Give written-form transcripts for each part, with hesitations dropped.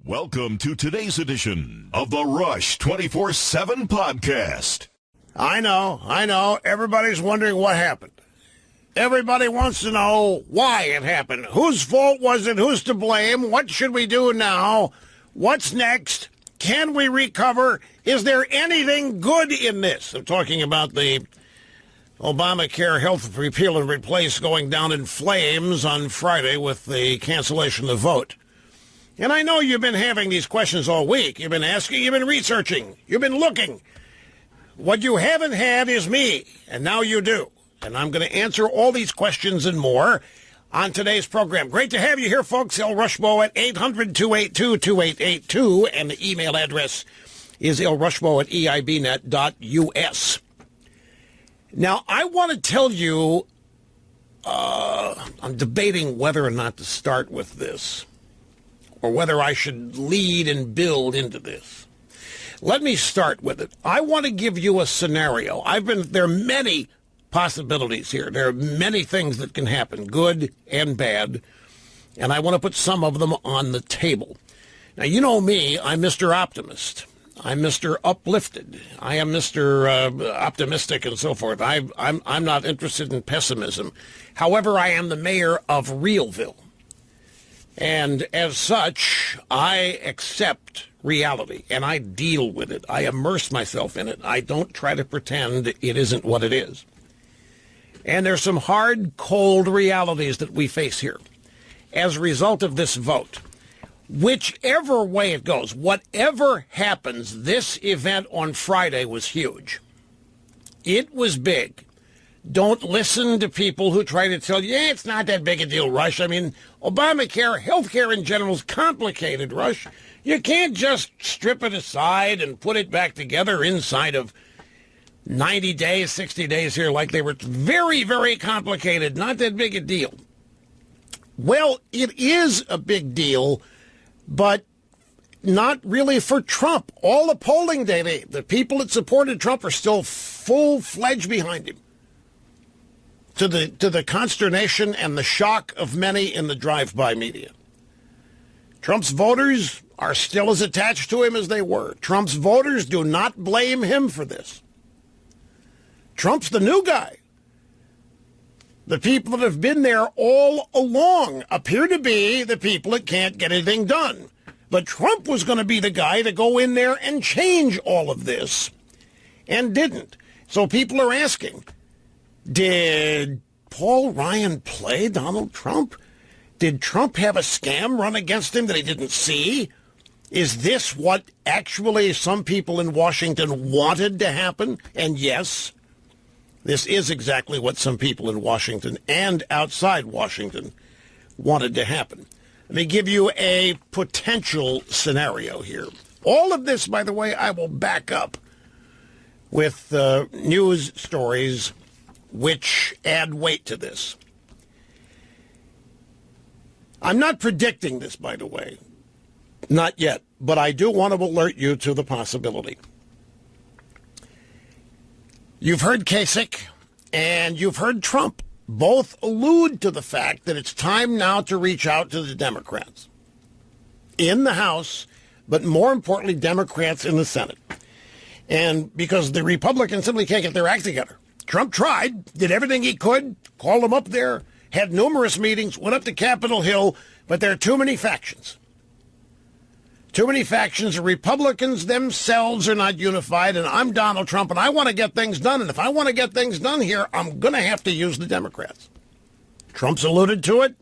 Welcome to today's edition of the Rush 24/7 podcast. I know. Everybody's wondering what happened. Everybody wants to know why it happened. Whose fault was it? Who's to blame? What should we do now? What's next? Can we recover? Is there anything good in this? I'm talking about the Obamacare health repeal and replace going down in flames on Friday with the cancellation of the vote. And I know you've been having these questions all week. You've been asking, you've been researching, you've been looking. What you haven't had is me, and now you do. And I'm going to answer all these questions and more on today's program. Great to have you here, folks. El Rushbo at 800-282-2882, and the email address is elrushbo@eibnet.us. Now, I want to tell you, I'm debating whether or not to start with this, or whether I should lead and build into this. Let me start with it. I want to give you a scenario. There are many possibilities here. There are many things that can happen, good and bad, and I want to put some of them on the table. Now, you know me, I'm Mr. Optimist. I'm Mr. Uplifted. I am Mr. Optimistic and so forth. I'm not interested in pessimism. However, I am the mayor of Realville. And as such, I accept reality, and I deal with it. I immerse myself in it. I don't try to pretend it isn't what it is. And there's some hard, cold realities that we face here as a result of this vote. Whichever way it goes, whatever happens, this event on Friday was huge. It was big. Don't listen to people who try to tell you, it's not that big a deal, Rush. I mean, Obamacare, healthcare in general is complicated, Rush. You can't just strip it aside and put it back together inside of 90 days, 60 days here like they were. Very, very complicated. Not that big a deal. Well, it is a big deal, but not really for Trump. All the polling data, the people that supported Trump are still full-fledged behind him. To the consternation and the shock of many in the drive-by media. Trump's voters are still as attached to him as they were. Trump's voters do not blame him for this. Trump's the new guy. The people that have been there all along appear to be the people that can't get anything done. But Trump was going to be the guy to go in there and change all of this, and didn't. So people are asking, did Paul Ryan play Donald Trump? Did Trump have a scam run against him that he didn't see? Is this what actually some people in Washington wanted to happen? And yes, this is exactly what some people in Washington and outside Washington wanted to happen. Let me give you a potential scenario here. All of this, by the way, I will back up with news stories which add weight to this. I'm not predicting this, by the way. Not yet. But I do want to alert you to the possibility. You've heard Kasich and you've heard Trump both allude to the fact that it's time now to reach out to the Democrats in the House, but more importantly, Democrats in the Senate. And because the Republicans simply can't get their act together. Trump tried, did everything he could, called them up there, had numerous meetings, went up to Capitol Hill, but there are too many factions. Too many factions. The Republicans themselves are not unified, and I'm Donald Trump, and I want to get things done. And if I want to get things done here, I'm going to have to use the Democrats. Trump's alluded to it.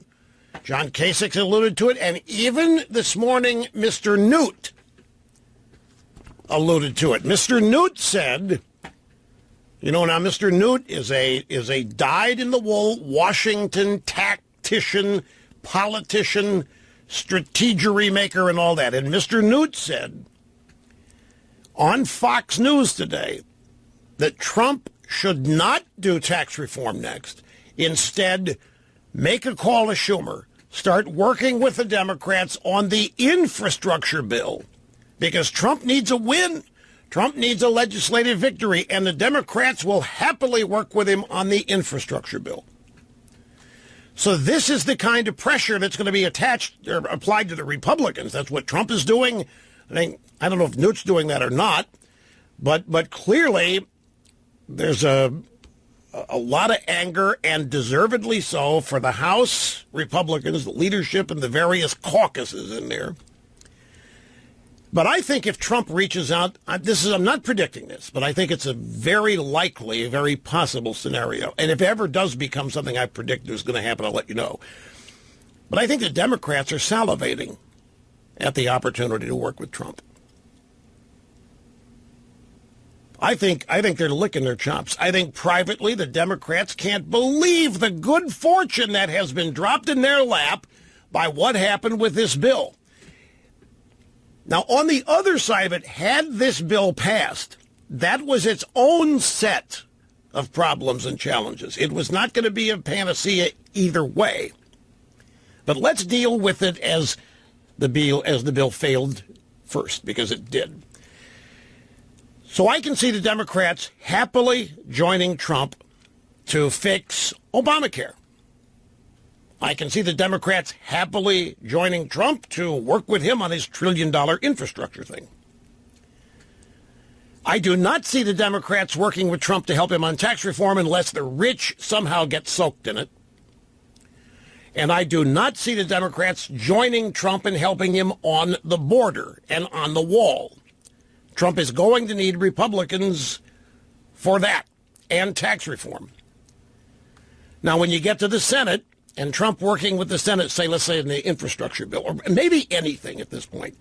John Kasich alluded to it. And even this morning, Mr. Newt alluded to it. Mr. Newt said, you know, now Mr. Newt is a dyed-in-the-wool Washington tactician, politician, strategery maker, and all that. And Mr. Newt said on Fox News today that Trump should not do tax reform next. Instead, make a call to Schumer, start working with the Democrats on the infrastructure bill, because Trump needs a win. Trump needs a legislative victory, and the Democrats will happily work with him on the infrastructure bill. So this is the kind of pressure that's going to be attached or applied to the Republicans. That's what Trump is doing. I don't know if Newt's doing that or not, but clearly there's a lot of anger, and deservedly so, for the House Republicans, the leadership, and the various caucuses in there. But I think if Trump reaches out, I'm not predicting this, but I think it's a very likely, very possible scenario. And if it ever does become something I predict is going to happen, I'll let you know. But I think the Democrats are salivating at the opportunity to work with Trump. I think they're licking their chops. I think privately the Democrats can't believe the good fortune that has been dropped in their lap by what happened with this bill. Now, on the other side of it, had this bill passed, that was its own set of problems and challenges. It was not going to be a panacea either way. But let's deal with it as the bill failed first, because it did. So I can see the Democrats happily joining Trump to fix Obamacare. I can see the Democrats happily joining Trump to work with him on his $1 trillion infrastructure thing. I do not see the Democrats working with Trump to help him on tax reform unless the rich somehow get soaked in it. And I do not see the Democrats joining Trump and helping him on the border and on the wall. Trump is going to need Republicans for that and tax reform. Now, when you get to the Senate, and Trump working with the Senate, let's say in the infrastructure bill, or maybe anything at this point,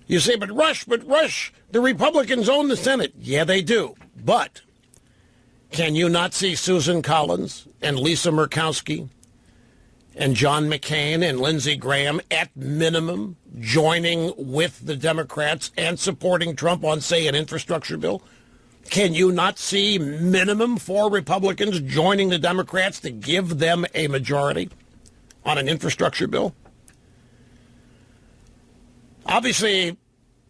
you say, but Rush, the Republicans own the Senate. Yeah, they do. But can you not see Susan Collins and Lisa Murkowski and John McCain and Lindsey Graham at minimum joining with the Democrats and supporting Trump on, say, an infrastructure bill? Can you not see minimum 4 Republicans joining the Democrats to give them a majority on an infrastructure bill? Obviously,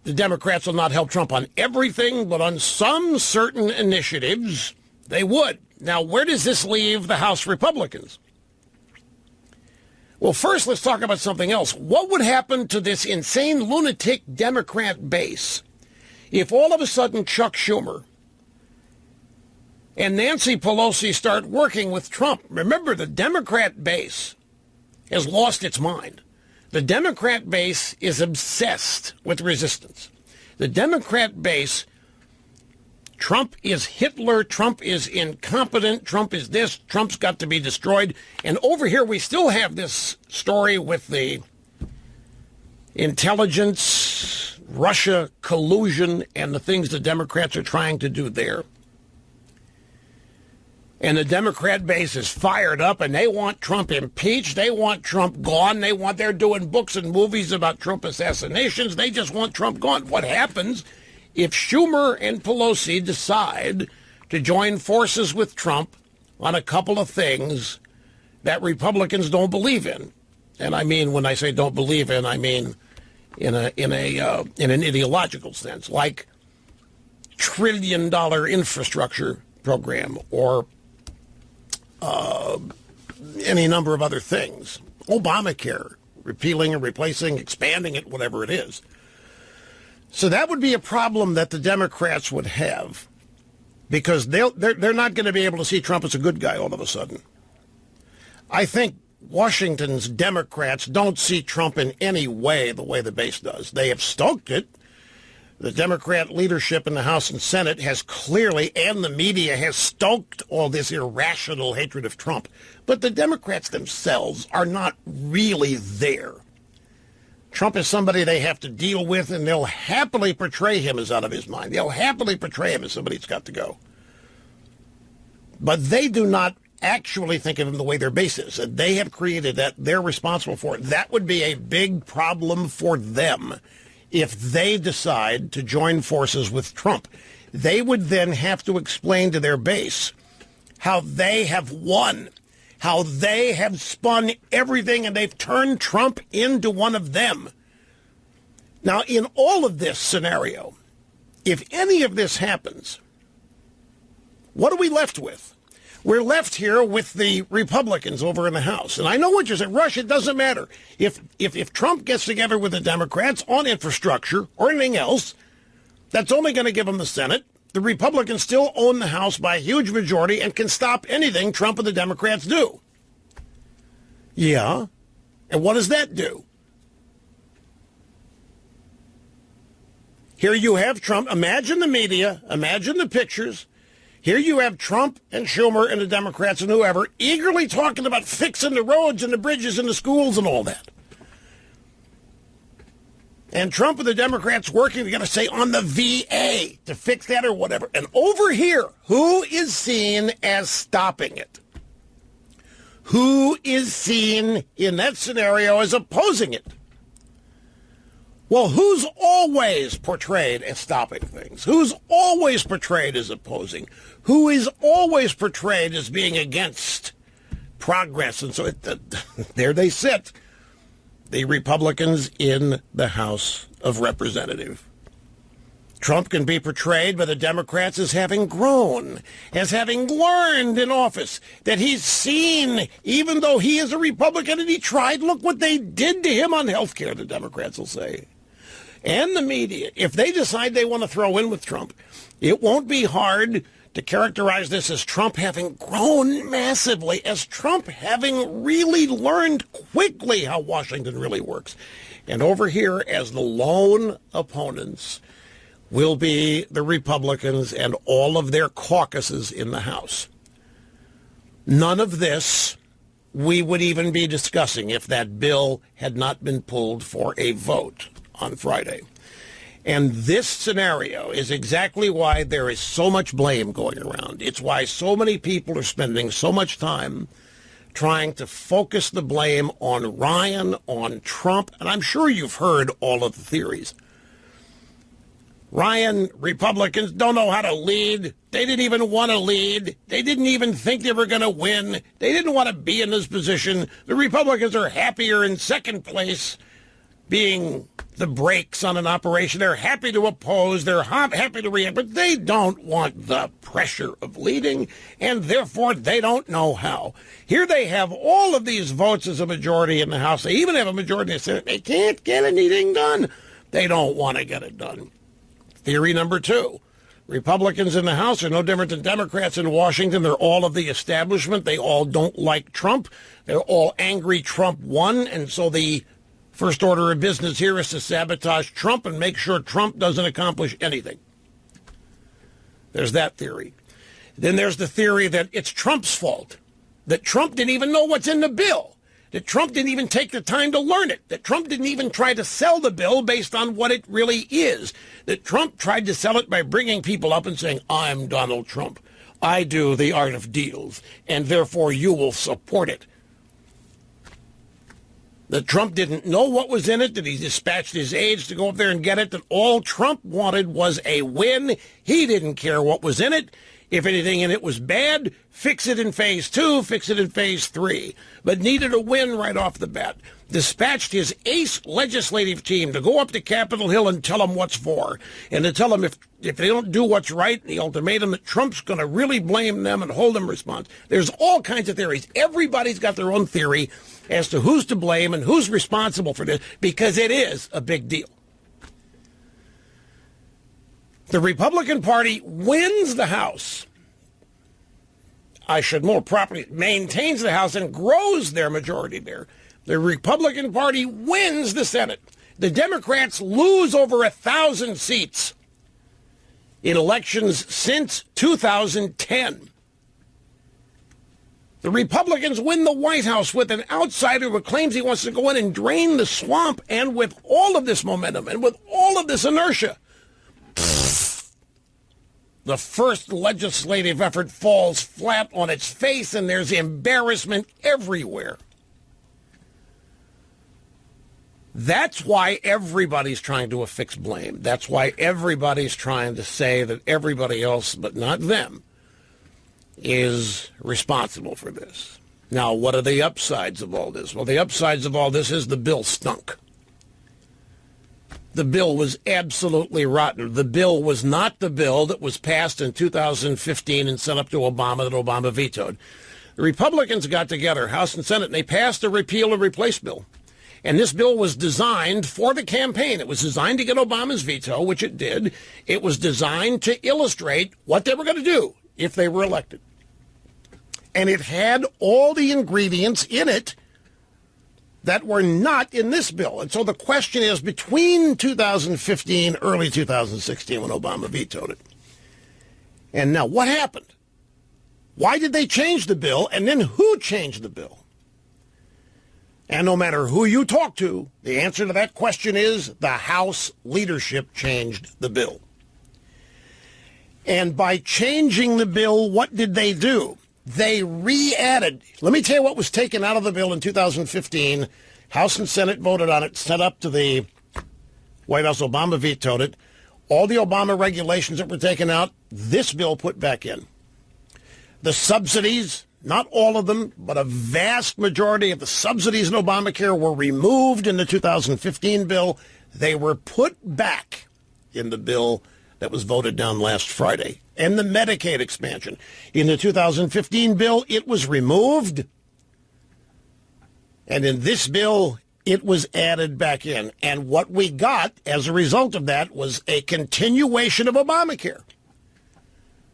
the Democrats will not help Trump on everything, but on some certain initiatives, they would. Now, where does this leave the House Republicans? Well, first, let's talk about something else. What would happen to this insane lunatic Democrat base if all of a sudden Chuck Schumer and Nancy Pelosi start working with Trump? Remember, the Democrat base has lost its mind. The Democrat base is obsessed with resistance. The Democrat base, Trump is Hitler, Trump is incompetent, Trump is this, Trump's got to be destroyed. And over here we still have this story with the intelligence, Russia collusion, and the things the Democrats are trying to do there. And the Democrat base is fired up, and they want Trump impeached. They want Trump gone. They're doing books and movies about Trump assassinations. They just want Trump gone. What happens if Schumer and Pelosi decide to join forces with Trump on a couple of things that Republicans don't believe in? And I mean, when I say don't believe in, I mean in an ideological sense, like $1 trillion infrastructure program or any number of other things. Obamacare, repealing and replacing, expanding it, whatever it is. So that would be a problem that the Democrats would have, because they're not going to be able to see Trump as a good guy all of a sudden. I think Washington's Democrats don't see Trump in any way the way the base does. They have stoked it. The Democrat leadership in the House and Senate has clearly, and the media has stoked all this irrational hatred of Trump. But the Democrats themselves are not really there. Trump is somebody they have to deal with, and they'll happily portray him as out of his mind. They'll happily portray him as somebody who's got to go. But they do not actually think of him the way their base is. And they have created that. They're responsible for it. That would be a big problem for them if they decide to join forces with Trump. They would then have to explain to their base how they have won, how they have spun everything and they've turned Trump into one of them. Now, in all of this scenario, if any of this happens, what are we left with? We're left here with the Republicans over in the House. And I know what you're saying. Rush, it doesn't matter. If Trump gets together with the Democrats on infrastructure or anything else, that's only going to give them the Senate. The Republicans still own the House by a huge majority and can stop anything Trump and the Democrats do. Yeah. And what does that do? Here you have Trump. Imagine the media. Imagine the pictures. Here you have Trump and Schumer and the Democrats and whoever eagerly talking about fixing the roads and the bridges and the schools and all that. And Trump and the Democrats working together, say, on the VA to fix that or whatever. And over here, who is seen as stopping it? Who is seen in that scenario as opposing it? Well, who's always portrayed as stopping things? Who's always portrayed as opposing? Who is always portrayed as being against progress? And so there they sit, the Republicans in the House of Representatives. Trump can be portrayed by the Democrats as having grown, as having learned in office, that he's seen, even though he is a Republican and he tried, look what they did to him on health care, the Democrats will say. And the media, if they decide they want to throw in with Trump, it won't be hard to characterize this as Trump having grown massively, as Trump having really learned quickly how Washington really works. And over here, as the lone opponents, will be the Republicans and all of their caucuses in the House. None of this we would even be discussing if that bill had not been pulled for a vote on Friday. And this scenario is exactly why there is so much blame going around. It's why so many people are spending so much time trying to focus the blame on Ryan, on Trump, and I'm sure you've heard all of the theories. Ryan, Republicans don't know how to lead. They didn't even want to lead. They didn't even think they were going to win. They didn't want to be in this position. The Republicans are happier in second place, being the brakes on an operation. They're happy to oppose. They're happy to react, but they don't want the pressure of leading, and therefore they don't know how. Here they have all of these votes as a majority in the House. They even have a majority in the Senate. They can't get anything done. They don't want to get it done. Theory number two. Republicans in the House are no different than Democrats in Washington. They're all of the establishment. They all don't like Trump. They're all angry Trump won, and so the first order of business here is to sabotage Trump and make sure Trump doesn't accomplish anything. There's that theory. Then there's the theory that it's Trump's fault, that Trump didn't even know what's in the bill, that Trump didn't even take the time to learn it, that Trump didn't even try to sell the bill based on what it really is, that Trump tried to sell it by bringing people up and saying, I'm Donald Trump. I do the art of deals, and therefore you will support it. That Trump didn't know what was in it, that he dispatched his aides to go up there and get it, that all Trump wanted was a win. He didn't care what was in it. If anything in it was bad, fix it in phase 2, fix it in phase 3. But needed a win right off the bat. Dispatched his ace legislative team to go up to Capitol Hill and tell them what's for. And to tell them if they don't do what's right, the ultimatum that Trump's going to really blame them and hold them responsible. There's all kinds of theories. Everybody's got their own theory as to who's to blame and who's responsible for this, because it is a big deal. The Republican Party wins the House. I should more properly maintains the House and grows their majority there. The Republican Party wins the Senate. The Democrats lose over 1,000 seats in elections since 2010. The Republicans win the White House with an outsider who claims he wants to go in and drain the swamp, and with all of this momentum and with all of this inertia, the first legislative effort falls flat on its face, and there's embarrassment everywhere. That's why everybody's trying to affix blame. That's why everybody's trying to say that everybody else, but not them, is responsible for this. Now, what are the upsides of all this? Well, the upsides of all this is the bill stunk. the bill was absolutely rotten. The bill was not the bill that was passed in 2015 and sent up to Obama that Obama vetoed. The Republicans got together, House and Senate, and they passed a repeal and replace bill. And this bill was designed for the campaign. It was designed to get Obama's veto, which it did. It was designed to illustrate what they were going to do if they were elected. And it had all the ingredients in it that were not in this bill. And so the question is, between 2015, early 2016, when Obama vetoed it, and now what happened? Why did they change the bill? And then who changed the bill? And no matter who you talk to, the answer to that question is the House leadership changed the bill. And by changing the bill, what did they do? They re-added. Let me tell you what was taken out of the bill in 2015. House and Senate voted on it, sent up to the White House. Obama vetoed it. All the Obama regulations that were taken out, this bill put back in. The subsidies, not all of them, but a vast majority of the subsidies in Obamacare were removed in the 2015 bill. They were put back in the bill that was voted down last Friday. And the Medicaid expansion. In the 2015 bill, it was removed. And in this bill, it was added back in. And what we got as a result of that was a continuation of Obamacare.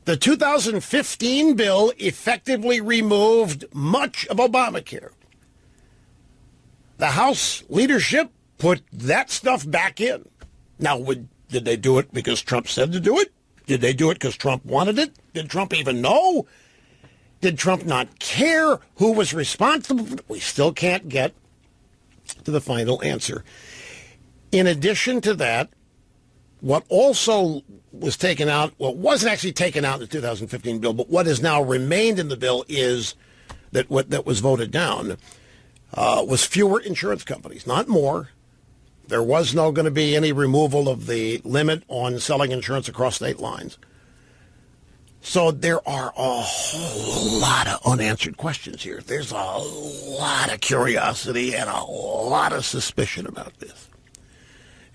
The 2015 bill effectively removed much of Obamacare. The House leadership put that stuff back in. Now, did they do it because Trump said to do it? Did they do it because Trump wanted it? Did Trump even know? Did Trump not care who was responsible? We still can't get to the final answer. In addition to that, what also was taken out, well, it wasn't actually taken out in the 2015 bill, but what has now remained in the bill is that what that was voted down was fewer insurance companies, not more. There was no going to be any removal of the limit on selling insurance across state lines. So there are a whole lot of unanswered questions here. There's a lot of curiosity and a lot of suspicion about this.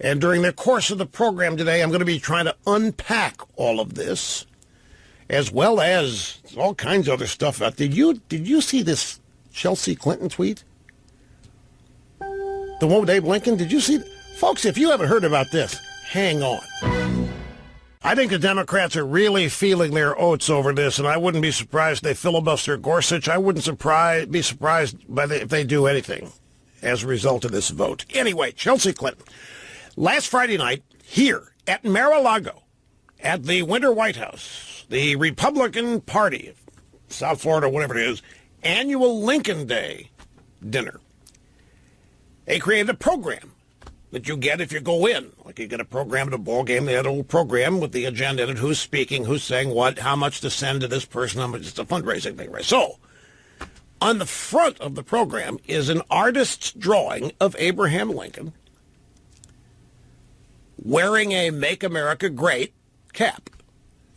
And during the course of the program today, I'm going to be trying to unpack all of this, as well as all kinds of other stuff. Did you see this Chelsea Clinton tweet? The one with Abe Lincoln? Did you see? Folks, if you haven't heard about this, hang on. I think the Democrats are really feeling their oats over this, and I wouldn't be surprised if they filibuster Gorsuch. I wouldn't be surprised if they do anything as a result of this vote. Anyway, Chelsea Clinton. Last Friday night, here at Mar-a-Lago, at the Winter White House, the Republican Party, South Florida, whatever it is, annual Lincoln Day dinner. They created a program that you get if you go in. Like you get a program at a ball game. They had a little program with the agenda in it, who's speaking, who's saying what, how much to send to this person, how much. It's a fundraising thing, right? So, on the front of the program is an artist's drawing of Abraham Lincoln wearing a Make America Great cap,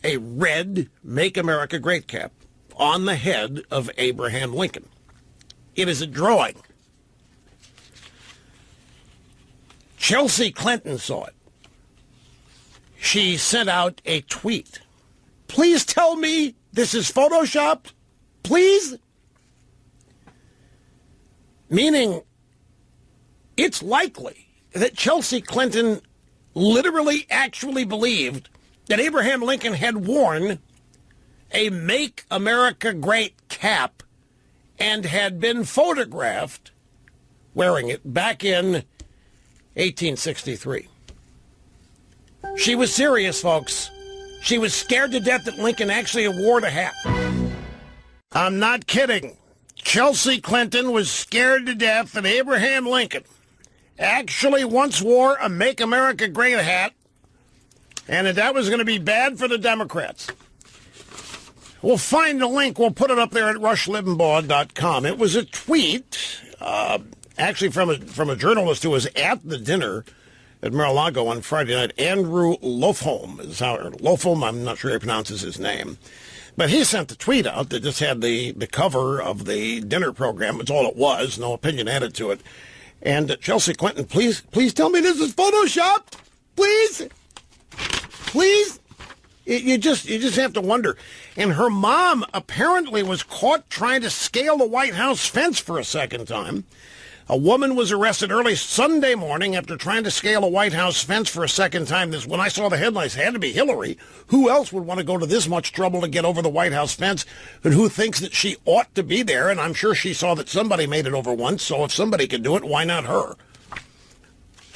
a red Make America Great cap on the head of Abraham Lincoln. It is a drawing. Chelsea Clinton saw it. She sent out a tweet. Please tell me this is photoshopped. Please? Meaning, it's likely that Chelsea Clinton literally actually believed that Abraham Lincoln had worn a Make America Great cap and had been photographed wearing it back in 1863. She was serious, folks. She was scared to death that Lincoln actually wore the hat. I'm not kidding. Chelsea Clinton was scared to death that Abraham Lincoln actually once wore a Make America Great hat, and that was going to be bad for the Democrats. We'll find the link. We'll put it up there at rushlimbaugh.com. It was a tweet, actually from a journalist who was at the dinner at Mar-a-Lago on Friday night. Andrew Lofholm is how, or Lofholm, I'm not sure how he pronounces his name. But he sent the tweet out that just had the cover of the dinner program. It's all it was, no opinion added to it. And Chelsea Clinton, please tell me this is photoshopped. Please. You just have to wonder. And her mom apparently was caught trying to scale the White House fence for a second time. A woman was arrested early Sunday morning after trying to scale a White House fence for a second time. This, when I saw the headlines, it had to be Hillary. Who else would want to go to this much trouble to get over the White House fence? And who thinks that she ought to be there? And I'm sure she saw that somebody made it over once, so if somebody could do it, why not her?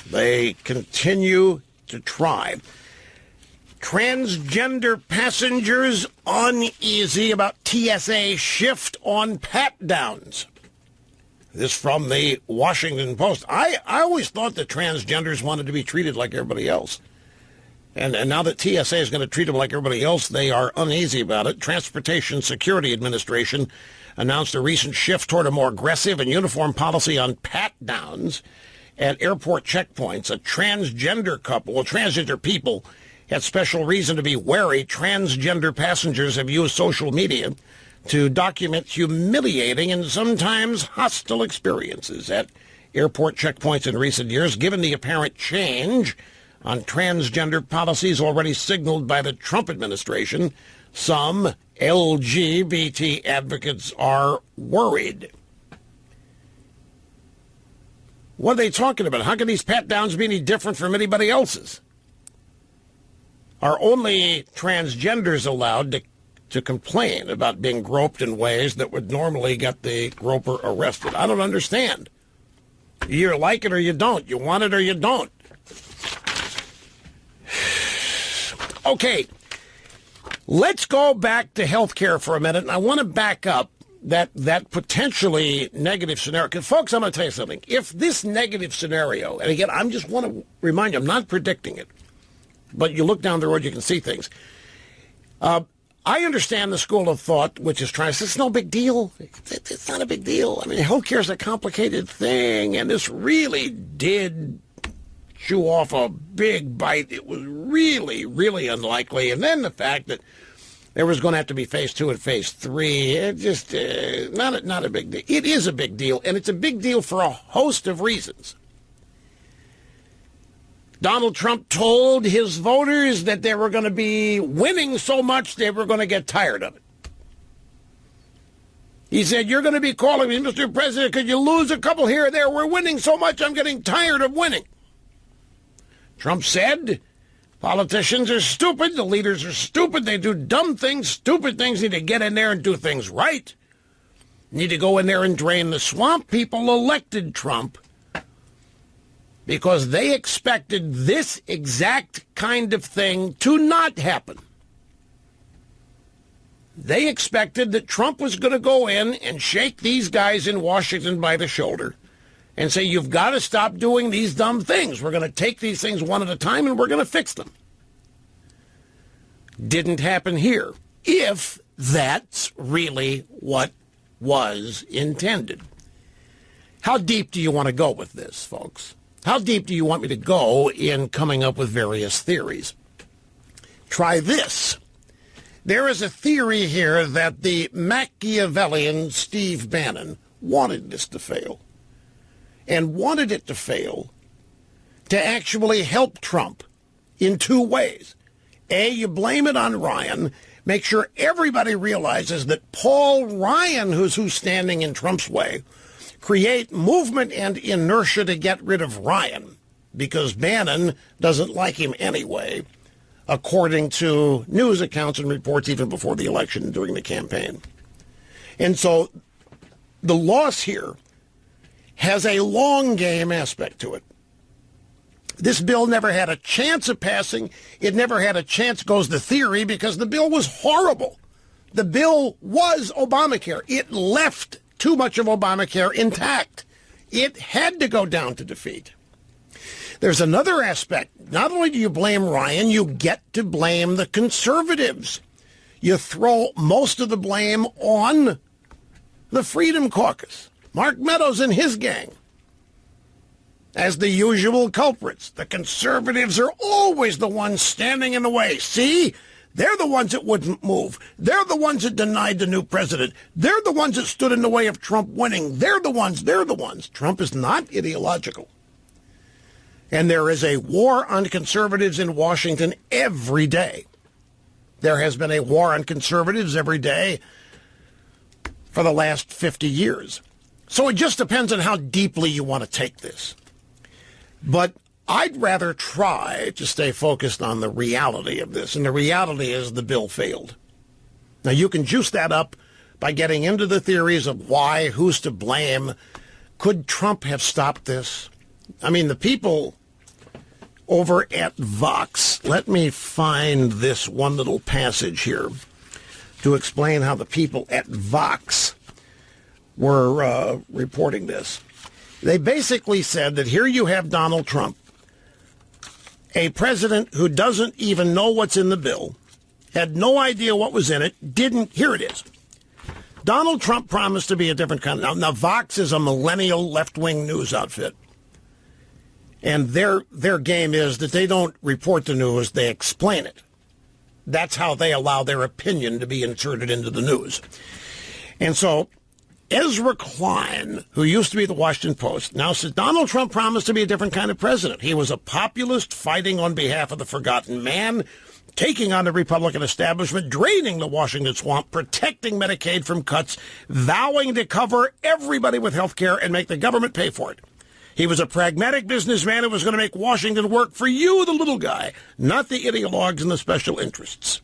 They continue to try. Transgender passengers uneasy about TSA shift on pat-downs. This from the Washington Post. I always thought that transgenders wanted to be treated like everybody else. And now that TSA is going to treat them like everybody else, they are uneasy about it. Transportation Security Administration announced a recent shift toward a more aggressive and uniform policy on pat-downs at airport checkpoints. A transgender people had special reason to be wary. Transgender passengers have used social media to document humiliating and sometimes hostile experiences at airport checkpoints in recent years, given the apparent change on transgender policies already signaled by the Trump administration. Some LGBT advocates are worried. What are they talking about? How can these pat-downs be any different from anybody else's? Are only transgenders allowed to complain about being groped in ways that would normally get the groper arrested? I don't understand. You either like it or you don't. You want it or you don't. Okay, let's go back to health care for a minute, and I want to back up that potentially negative scenario. Because, folks, I'm going to tell you something. If this negative scenario, and again, I just want to remind you, I'm not predicting it, but you look down the road, you can see things. I understand the school of thought, which is trying to say, it's no big deal. It's not a big deal. I mean, healthcare is a complicated thing, and this really did chew off a big bite. It was really, really unlikely. And then the fact that there was going to have to be phase 2 and phase 3, it just, not a big deal. It is a big deal, and it's a big deal for a host of reasons. Donald Trump told his voters that they were going to be winning so much they were going to get tired of it. He said, you're going to be calling me, Mr. President, could you lose a couple here or there? We're winning so much, I'm getting tired of winning. Trump said, politicians are stupid, the leaders are stupid, they do dumb things, stupid things, need to get in there and do things right. Need to go in there and drain the swamp. People elected Trump because they expected this exact kind of thing to not happen. They expected that Trump was going to go in and shake these guys in Washington by the shoulder and say, you've got to stop doing these dumb things. We're going to take these things one at a time and we're going to fix them. Didn't happen here, if that's really what was intended. How deep do you want to go with this, folks? How deep do you want me to go in coming up with various theories? Try this. There is a theory here that the Machiavellian Steve Bannon wanted this to fail, and wanted it to fail to actually help Trump in 2 ways. A, you blame it on Ryan. Make sure everybody realizes that Paul Ryan, who's standing in Trump's way, create movement and inertia to get rid of Ryan, because Bannon doesn't like him anyway, according to news accounts and reports even before the election and during the campaign. And so the loss here has a long game aspect to it. This bill never had a chance of passing. It never had a chance, goes the theory, because the bill was horrible. The bill was Obamacare. It left too much of Obamacare intact. It had to go down to defeat. There's another aspect. Not only do you blame Ryan, you get to blame the conservatives. You throw most of the blame on the Freedom Caucus, Mark Meadows and his gang, as the usual culprits. The conservatives are always the ones standing in the way. See, They're the ones that wouldn't move. They're the ones that denied the new president. They're the ones that stood in the way of Trump winning. They're the ones. Trump is not ideological. And there is a war on conservatives in Washington every day. There has been a war on conservatives every day for the last 50 years. So it just depends on how deeply you want to take this. But I'd rather try to stay focused on the reality of this, and the reality is the bill failed. Now, you can juice that up by getting into the theories of why, who's to blame. Could Trump have stopped this? I mean, the people over at Vox, let me find this one little passage here to explain how the people at Vox were reporting this. They basically said that here you have Donald Trump, a president who doesn't even know what's in the bill, had no idea what was in it, here it is. Donald Trump promised to be a different kind. Now Vox is a millennial left-wing news outfit. And their game is that they don't report the news, they explain it. That's how they allow their opinion to be inserted into the news. And so Ezra Klein, who used to be the Washington Post, now says Donald Trump promised to be a different kind of president. He was a populist fighting on behalf of the forgotten man, taking on the Republican establishment, draining the Washington swamp, protecting Medicaid from cuts, vowing to cover everybody with health care and make the government pay for it. He was a pragmatic businessman who was going to make Washington work for you, the little guy, not the ideologues and the special interests.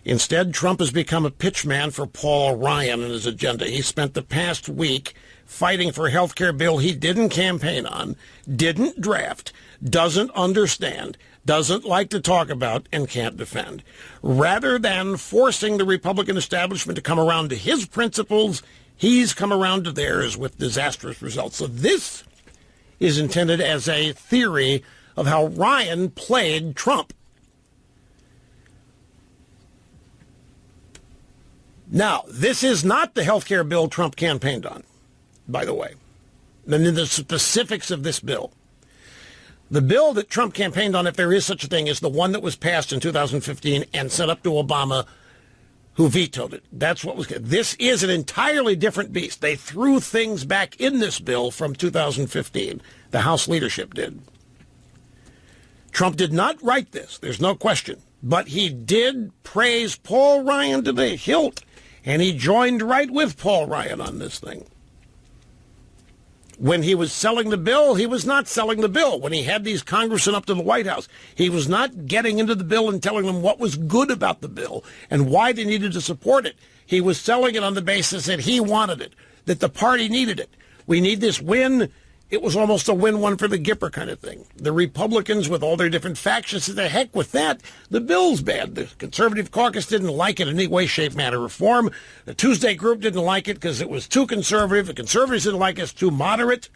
Instead, Trump has become a pitchman for Paul Ryan and his agenda. He spent the past week fighting for a health care bill he didn't campaign on, didn't draft, doesn't understand, doesn't like to talk about, and can't defend. Rather than forcing the Republican establishment to come around to his principles, he's come around to theirs with disastrous results. So this is intended as a theory of how Ryan played Trump. Now, this is not the health care bill Trump campaigned on, by the way. And in the specifics of this bill. The bill that Trump campaigned on, if there is such a thing, is the one that was passed in 2015 and sent up to Obama, who vetoed it. That's what was good. This is an entirely different beast. They threw things back in this bill from 2015. The House leadership did. Trump did not write this. There's no question. But he did praise Paul Ryan to the hilt. And he joined right with Paul Ryan on this thing. When he was selling the bill, he was not selling the bill. When he had these congressmen up to the White House, he was not getting into the bill and telling them what was good about the bill and why they needed to support it. He was selling it on the basis that he wanted it, that the party needed it. We need this win. It was almost a win-one for the Gipper kind of thing. The Republicans, with all their different factions, said, the heck with that. The bill's bad. The conservative caucus didn't like it in any way, shape, manner, or form. The Tuesday group didn't like it because it was too conservative. The conservatives didn't like it. It's too moderate.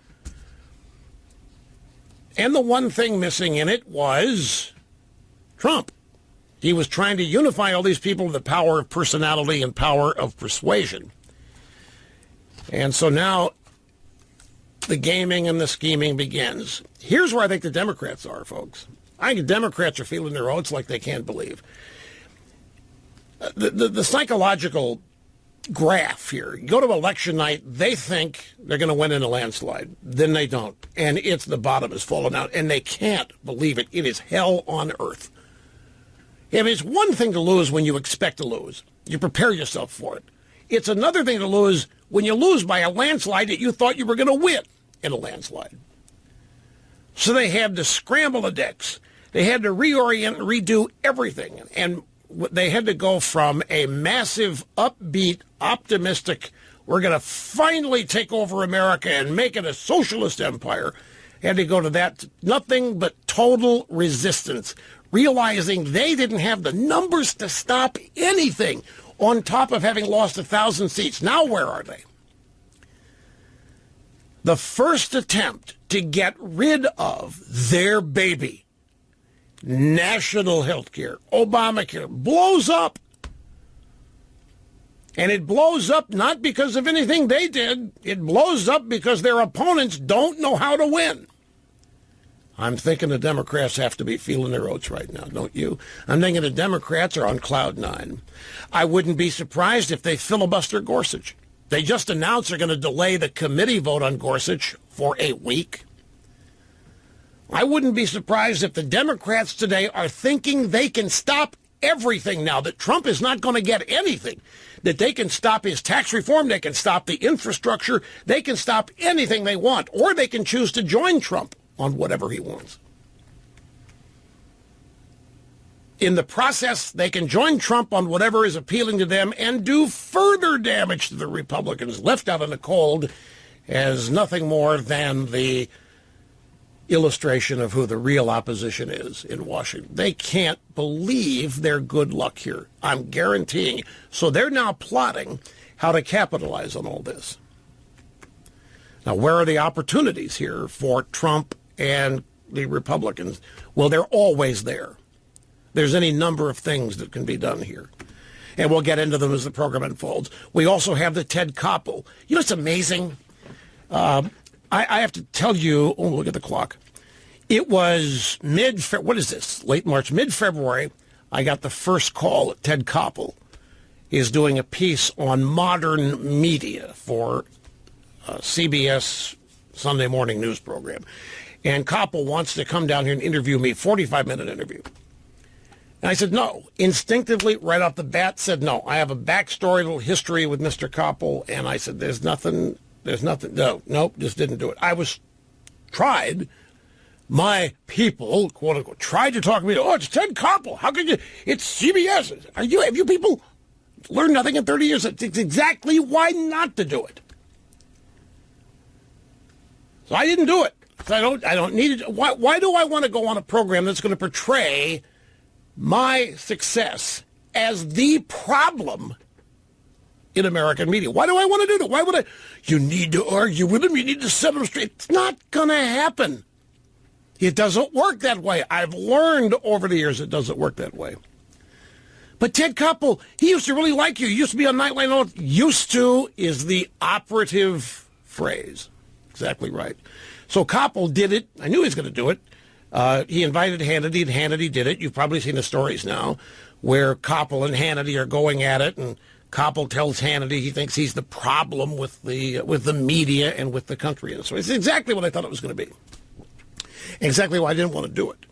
And the one thing missing in it was Trump. He was trying to unify all these people with the power of personality and power of persuasion. And so now the gaming and the scheming begins. Here's where I think the Democrats are, folks. I think the Democrats are feeling their oats like they can't believe. The psychological graph here, you go to election night, they think they're going to win in a landslide. Then they don't. And it's the bottom has fallen out. And they can't believe it. It is hell on earth. I mean, it's one thing to lose when you expect to lose. You prepare yourself for it. It's another thing to lose when you lose by a landslide that you thought you were going to win in a landslide. So they had to scramble the decks. They had to reorient and redo everything. And they had to go from a massive, upbeat, optimistic, we're going to finally take over America and make it a socialist empire, had to go to that, nothing but total resistance, realizing they didn't have the numbers to stop anything, on top of having lost 1,000 seats. Now where are they? The first attempt to get rid of their baby, national health care, Obamacare, blows up. And it blows up not because of anything they did. It blows up because their opponents don't know how to win. I'm thinking the Democrats have to be feeling their oats right now, don't you? I'm thinking the Democrats are on cloud nine. I wouldn't be surprised if they filibuster Gorsuch. They just announced they're going to delay the committee vote on Gorsuch for a week. I wouldn't be surprised if the Democrats today are thinking they can stop everything now, that Trump is not going to get anything, that they can stop his tax reform, they can stop the infrastructure, they can stop anything they want, or they can choose to join Trump on whatever he wants. In the process, they can join Trump on whatever is appealing to them and do further damage to the Republicans, left out in the cold as nothing more than the illustration of who the real opposition is in Washington. They can't believe their good luck here. I'm guaranteeing. So they're now plotting how to capitalize on all this. Now, where are the opportunities here for Trump and the Republicans? Well, they're always there. There's any number of things that can be done here. And we'll get into them as the program unfolds. We also have the Ted Koppel. You know, it's amazing. I have to tell you, oh, look at the clock. It was late March, mid-February, I got the first call that Ted Koppel is doing a piece on modern media for CBS Sunday morning news program. And Koppel wants to come down here and interview me, 45-minute interview. And I said, no. Instinctively, right off the bat, said no. I have a backstory, a little history with Mr. Koppel, and I said, there's nothing, nope, just didn't do it. I was tried, my people, quote unquote, tried to talk me to, oh, it's Ted Koppel. How could you, it's CBS. Have you people learned nothing in 30 years? It's exactly why not to do it. So I didn't do it. So I don't need it. Why do I want to go on a program that's going to portray my success as the problem in American media? Why do I want to do that? Why would I? You need to argue with them. You need to set them straight. It's not going to happen. It doesn't work that way. I've learned over the years it doesn't work that way. But Ted Koppel, he used to really like you. He used to be on Nightline. Used to is the operative phrase. Exactly right. So Koppel did it. I knew he was going to do it. He invited Hannity, and Hannity did it. You've probably seen the stories now where Koppel and Hannity are going at it, and Koppel tells Hannity he thinks he's the problem with the media and with the country. And so it's exactly what I thought it was going to be. Exactly why I didn't want to do it.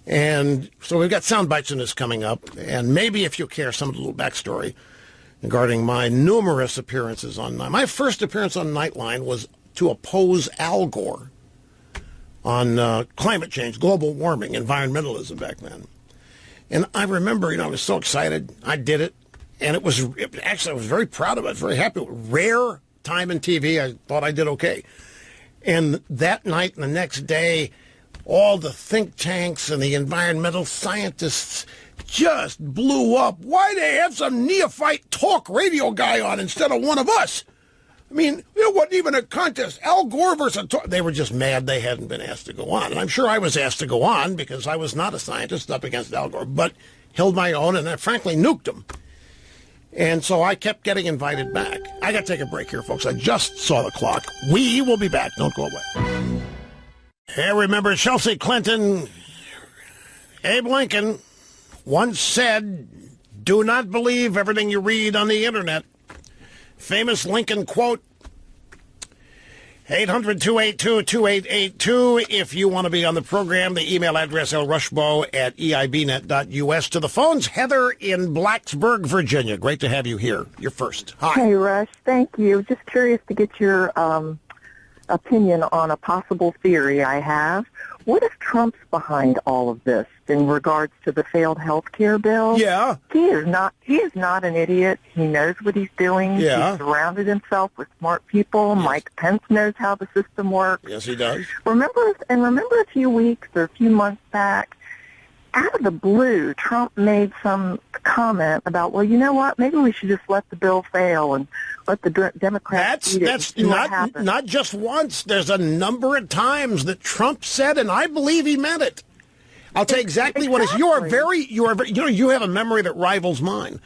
And so we've got sound bites in this coming up, and maybe if you care, some of the little backstory regarding my numerous appearances on Nightline. My first appearance on Nightline was to oppose Al Gore on climate change, global warming, environmentalism back then. And I remember, I was so excited. I did it. And actually, I was very proud of it, very happy. Rare time in TV. I thought I did okay. And that night and the next day, all the think tanks and the environmental scientists just blew up. Why they have some neophyte talk radio guy on instead of one of us? I mean, it wasn't even a contest. Al Gore versus... They were just mad they hadn't been asked to go on. And I'm sure I was asked to go on because I was not a scientist up against Al Gore, but held my own and I frankly nuked him. And so I kept getting invited back. I got to take a break here, folks. I just saw the clock. We will be back. Don't go away. Hey, remember Chelsea Clinton, Abe Lincoln once said, do not believe everything you read on the internet. Famous Lincoln quote, 800-282-2882. If you want to be on the program, the email address lrushbo@eibnet.us. To the phones, Heather in Blacksburg, Virginia. Great to have you here. You're first. Hi. Hey, Rush. Thank you. Just curious to get your opinion on a possible theory I have. What if Trump's behind all of this in regards to the failed health care bill? Yeah. He is not an idiot. He knows what he's doing. Yeah. He's surrounded himself with smart people. Yes. Mike Pence knows how the system works. Yes, he does. Remember a few weeks or a few months back, out of the blue, Trump made some comment about, well, you know what, maybe we should just let the bill fail and let the Democrats eat it. That's not just once. There's a number of times that Trump said, and I believe he meant it. I'll tell you exactly what it is. You have a memory that rivals mine.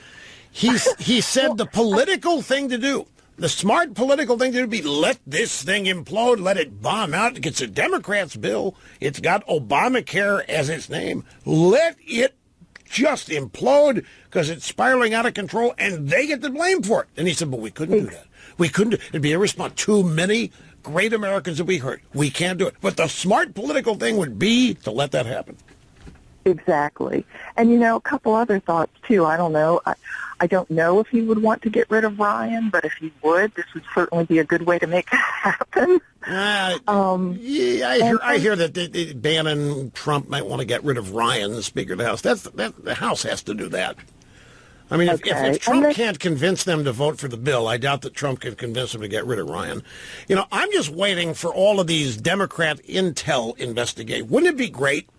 He said the political thing to do, The smart political thing to do would be let this thing implode, let it bomb out. It's a Democrats' bill. It's got Obamacare as its name. Let it just implode because it's spiraling out of control, and they get the blame for it. And he said, but we couldn't do that. We couldn't. It'd be irresponsible. Too many great Americans would be hurt. We can't do it. But the smart political thing would be to let that happen. Exactly. And, a couple other thoughts, too. I don't know. I don't know if he would want to get rid of Ryan, but if he would, this would certainly be a good way to make that happen. I hear that Bannon, Trump might want to get rid of Ryan, the Speaker of the House. The House has to do that. I mean, if Trump can't convince them to vote for the bill, I doubt that Trump can convince them to get rid of Ryan. I'm just waiting for all of these Democrat intel investigations. Wouldn't it be great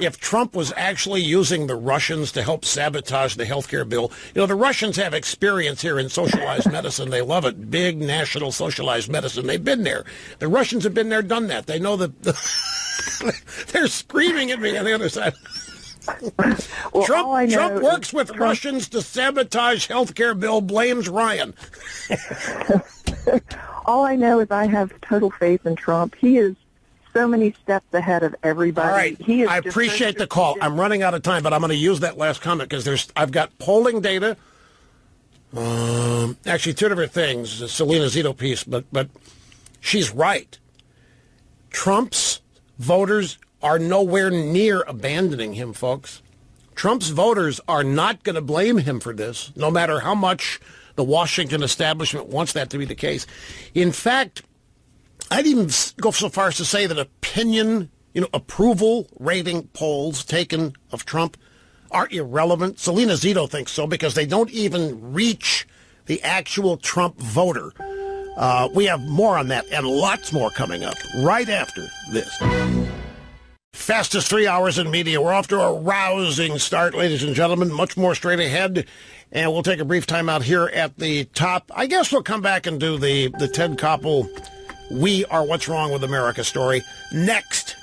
if Trump was actually using the Russians to help sabotage the health care bill? The Russians have experience here in socialized medicine. They love it. Big national socialized medicine. They've been there. The Russians have been there, done that. They know that they're screaming at me on the other side. Well, Trump works with Russians to sabotage health care bill, blames Ryan. All I know is I have total faith in Trump. He is so many steps ahead of everybody. All right. I appreciate the call. I'm running out of time, but I'm going to use that last comment because I've got polling data. Actually, two different things. The Selena Zito piece, but she's right. Trump's voters are nowhere near abandoning him, folks. Trump's voters are not going to blame him for this, no matter how much the Washington establishment wants that to be the case. In fact, I'd even go so far as to say that opinion, approval rating polls taken of Trump are irrelevant. Selena Zito thinks so because they don't even reach the actual Trump voter. We have more on that and lots more coming up right after this. Fastest 3 hours in media. We're off to a rousing start, ladies and gentlemen. Much more straight ahead. And we'll take a brief time out here at the top. I guess we'll come back and do the Ted Koppel "We Are What's Wrong with America" story next.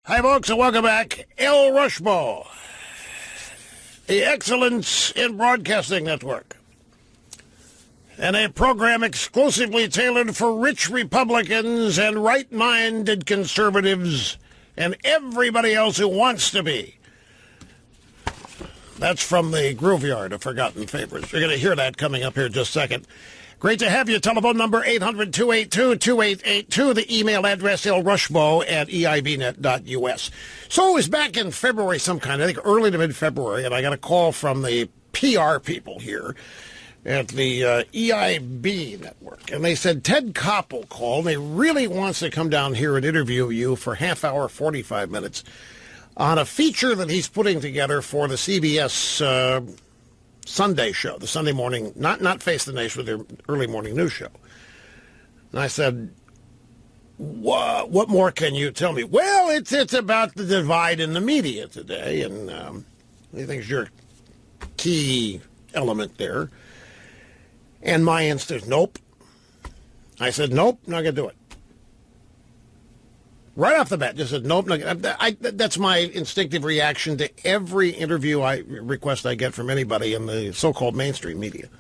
Hi, folks, and welcome back. El Rushmo, the Excellence in Broadcasting Network, and a program exclusively tailored for rich Republicans and right-minded conservatives and everybody else who wants to be. That's from the Grooveyard of Forgotten Favorites. You're going to hear that coming up here in just a second. Great to have you. Telephone number 800-282-2882. The email address lrushmo@eibnet.us. So it was back in February sometime, I think early to mid-February, and I got a call from the PR people here at the EIB network. And they said, Ted Koppel called, and he really wants to come down here and interview you for half hour, 45 minutes on a feature that he's putting together for the CBS Sunday show, the Sunday morning, not Face the Nation, but their early morning news show. And I said, what more can you tell me? Well, it's about the divide in the media today, and he thinks you're a key element there. And my instinct, nope. I said, nope, not going to do it. Right off the bat, just said, nope. That's my instinctive reaction to every interview request I get from anybody in the so-called mainstream media.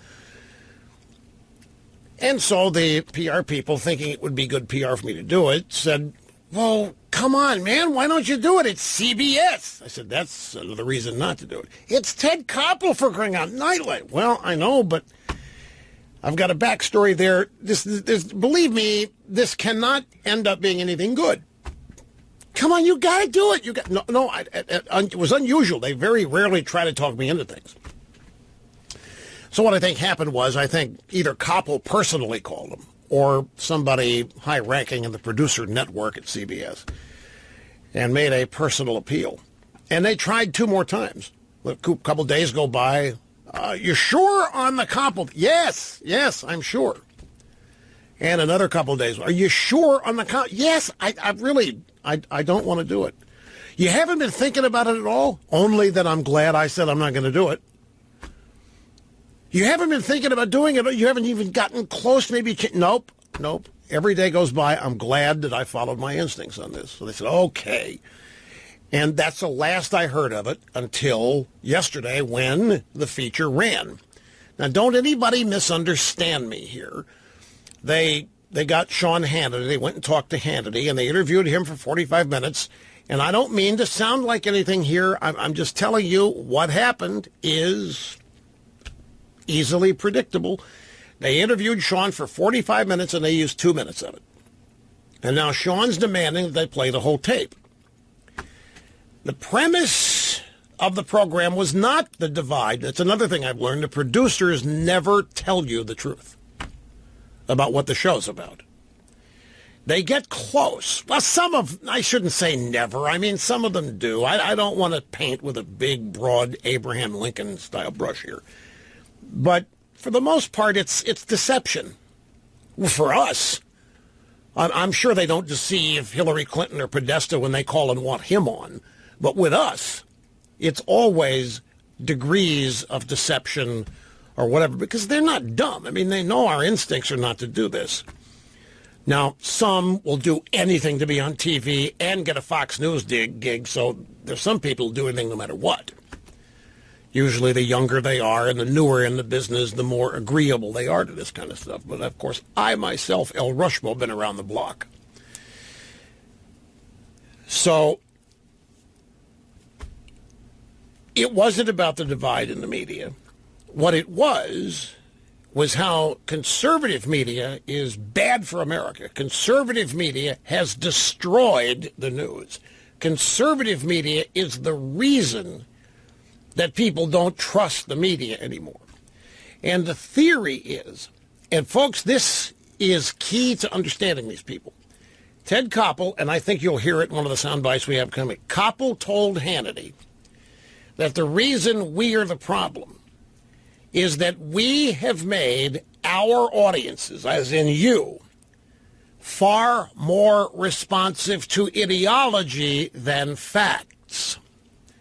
And so the PR people, thinking it would be good PR for me to do it, said, well, come on, man, why don't you do it? It's CBS. I said, that's another reason not to do it. It's Ted Koppel, for crying out Nightlight. Well, I know, but I've got a backstory there. This, believe me, this cannot end up being anything good. Come on, you got to do it. It was unusual. They very rarely try to talk me into things. So what I think happened was, I think either Koppel personally called him or somebody high-ranking in the producer network at CBS and made a personal appeal. And they tried 2 more times. A couple days go by. You sure on the Koppel? Yes, I'm sure. And another couple of days. Are you sure on the Koppel? Yes, I don't want to do it. You haven't been thinking about it at all? Only that I'm glad I said I'm not going to do it. You haven't been thinking about doing it? You haven't even gotten close? Maybe? Nope. Every day goes by. I'm glad that I followed my instincts on this. So they said, okay. And that's the last I heard of it until yesterday when the feature ran. Now, don't anybody misunderstand me here. They got Sean Hannity. They went and talked to Hannity, and they interviewed him for 45 minutes. And I don't mean to sound like anything here. I'm just telling you what happened is easily predictable. They interviewed Sean for 45 minutes, and they used 2 minutes of it. And now Sean's demanding that they play the whole tape. The premise of the program was not the divide. That's another thing I've learned. The producers never tell you the truth about what the show's about. They get close. Well, I shouldn't say never. I mean, some of them do. I don't want to paint with a big, broad Abraham Lincoln-style brush here. But for the most part, it's deception. For us, I'm sure they don't deceive Hillary Clinton or Podesta when they call and want him on. But with us, it's always degrees of deception or whatever, because they're not dumb. I mean, they know our instincts are not to do this. Now, some will do anything to be on TV and get a Fox News gig, so there's some people who do anything no matter what. Usually the younger they are and the newer in the business, the more agreeable they are to this kind of stuff. But, of course, I myself, El Rushmo, have been around the block. So it wasn't about the divide in the media. What it was how conservative media is bad for America. Conservative media has destroyed the news. Conservative media is the reason that people don't trust the media anymore. And the theory is, and folks, this is key to understanding these people. Ted Koppel, and I think you'll hear it in one of the sound bites we have coming, Koppel told Hannity that the reason we are the problem is that we have made our audiences, as in you, far more responsive to ideology than facts.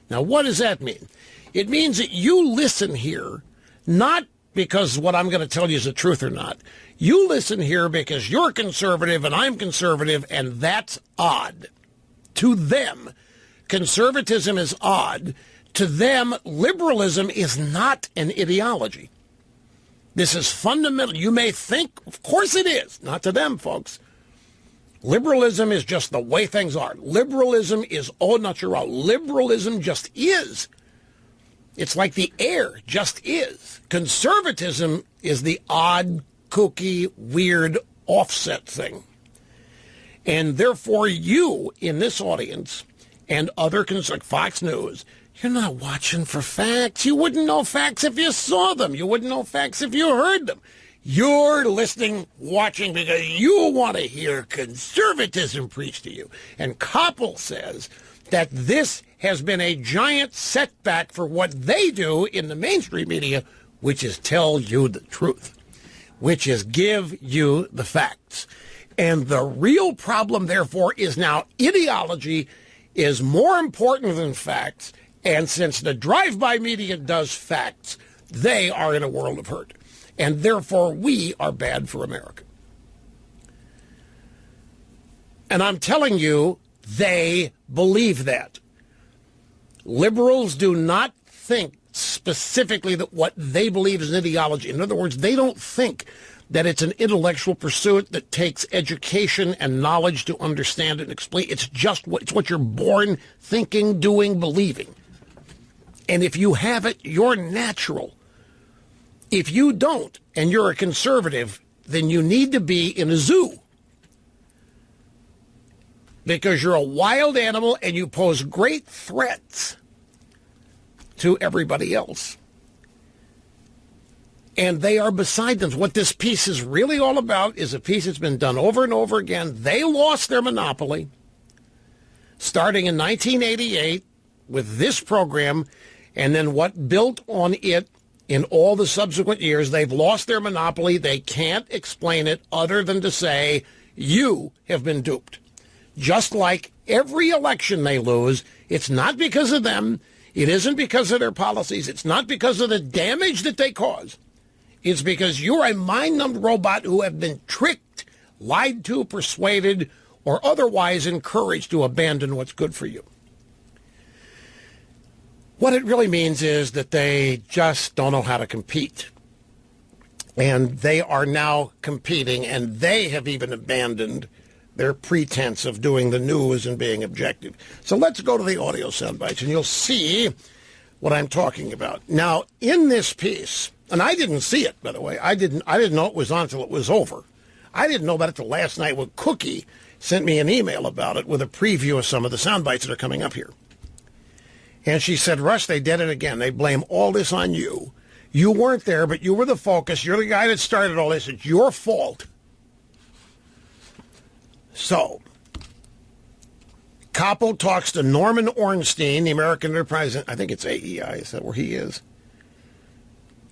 Now, what does that mean? It means that you listen here, not because what I'm going to tell you is the truth or not. You listen here because you're conservative and I'm conservative, and that's odd. To them, conservatism is odd. To them, liberalism is not an ideology. This is fundamental. You may think, of course it is. Not to them, folks. Liberalism is just the way things are. Liberalism is au naturel. Liberalism just is. It's like the air just is. Conservatism is the odd, kooky, weird, offset thing. And therefore you, in this audience, and other like Fox News, you're not watching for facts. You wouldn't know facts if you saw them. You wouldn't know facts if you heard them. You're listening, watching, because you want to hear conservatism preached to you. And Koppel says that this has been a giant setback for what they do in the mainstream media, which is tell you the truth, which is give you the facts. And the real problem, therefore, is now ideology is more important than facts. And since the drive-by media does facts, they are in a world of hurt. And therefore, we are bad for America. And I'm telling you, they believe that. Liberals do not think specifically that what they believe is an ideology. In other words, they don't think that it's an intellectual pursuit that takes education and knowledge to understand and explain. It's just what you're born thinking, doing, believing. And if you have it, you're natural. If you don't, and you're a conservative, then you need to be in a zoo. Because you're a wild animal and you pose great threats to everybody else. And they are beside them. What this piece is really all about is a piece that's been done over and over again. They lost their monopoly starting in 1988 with this program, and then what built on it in all the subsequent years. They've lost their monopoly. They can't explain it other than to say, you have been duped. Just like every election they lose, it's not because of them. It isn't because of their policies. It's not because of the damage that they cause. It's because you're a mind-numbed robot who have been tricked, lied to, persuaded, or otherwise encouraged to abandon what's good for you. What it really means is that they just don't know how to compete. And they are now competing, and they have even abandoned their pretense of doing the news and being objective. So let's go to the audio soundbites, and you'll see what I'm talking about. Now, in this piece, and I didn't see it, by the way. I didn't know it was on until it was over. I didn't know about it till last night when Cookie sent me an email about it with a preview of some of the soundbites that are coming up here. And she said, Rush, they did it again. They blame all this on you. You weren't there, but you were the focus. You're the guy that started all this. It's your fault. So, Koppel talks to Norman Ornstein, the American Enterprise. I think it's AEI. Is that where he is?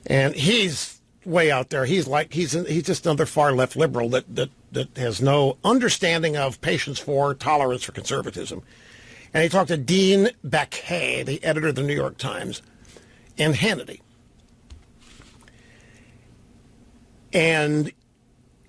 And he's way out there. He's just another far left liberal that has no understanding of patience for, tolerance for conservatism. And he talked to Dean Baquet, the editor of the New York Times, and Hannity. And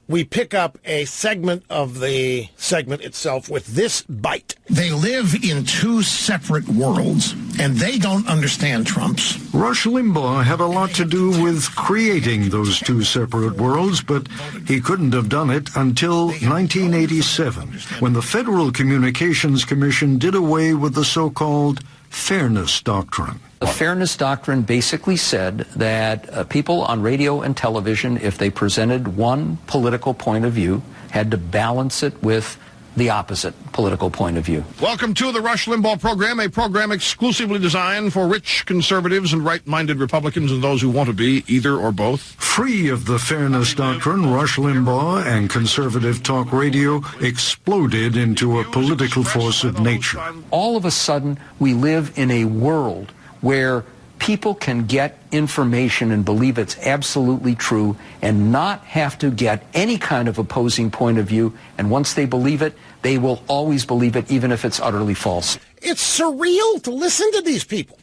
we pick up a segment of the segment itself with this bite. They live in two separate worlds, and they don't understand Trump's. Rush Limbaugh had a lot to do with creating those two separate worlds, but he couldn't have done it until 1987, when the Federal Communications Commission did away with the so-called Fairness Doctrine. The Fairness Doctrine basically said that people on radio and television, if they presented one political point of view, had to balance it with the opposite political point of view. Welcome to the Rush Limbaugh program, a program exclusively designed for rich conservatives and right-minded Republicans and those who want to be either or both. Free of the Fairness Doctrine, Rush Limbaugh and conservative talk radio exploded into a political force of nature. All of a sudden, we live in a world where people can get information and believe it's absolutely true and not have to get any kind of opposing point of view. And once they believe it, they will always believe it, even if it's utterly false. It's surreal to listen to these people.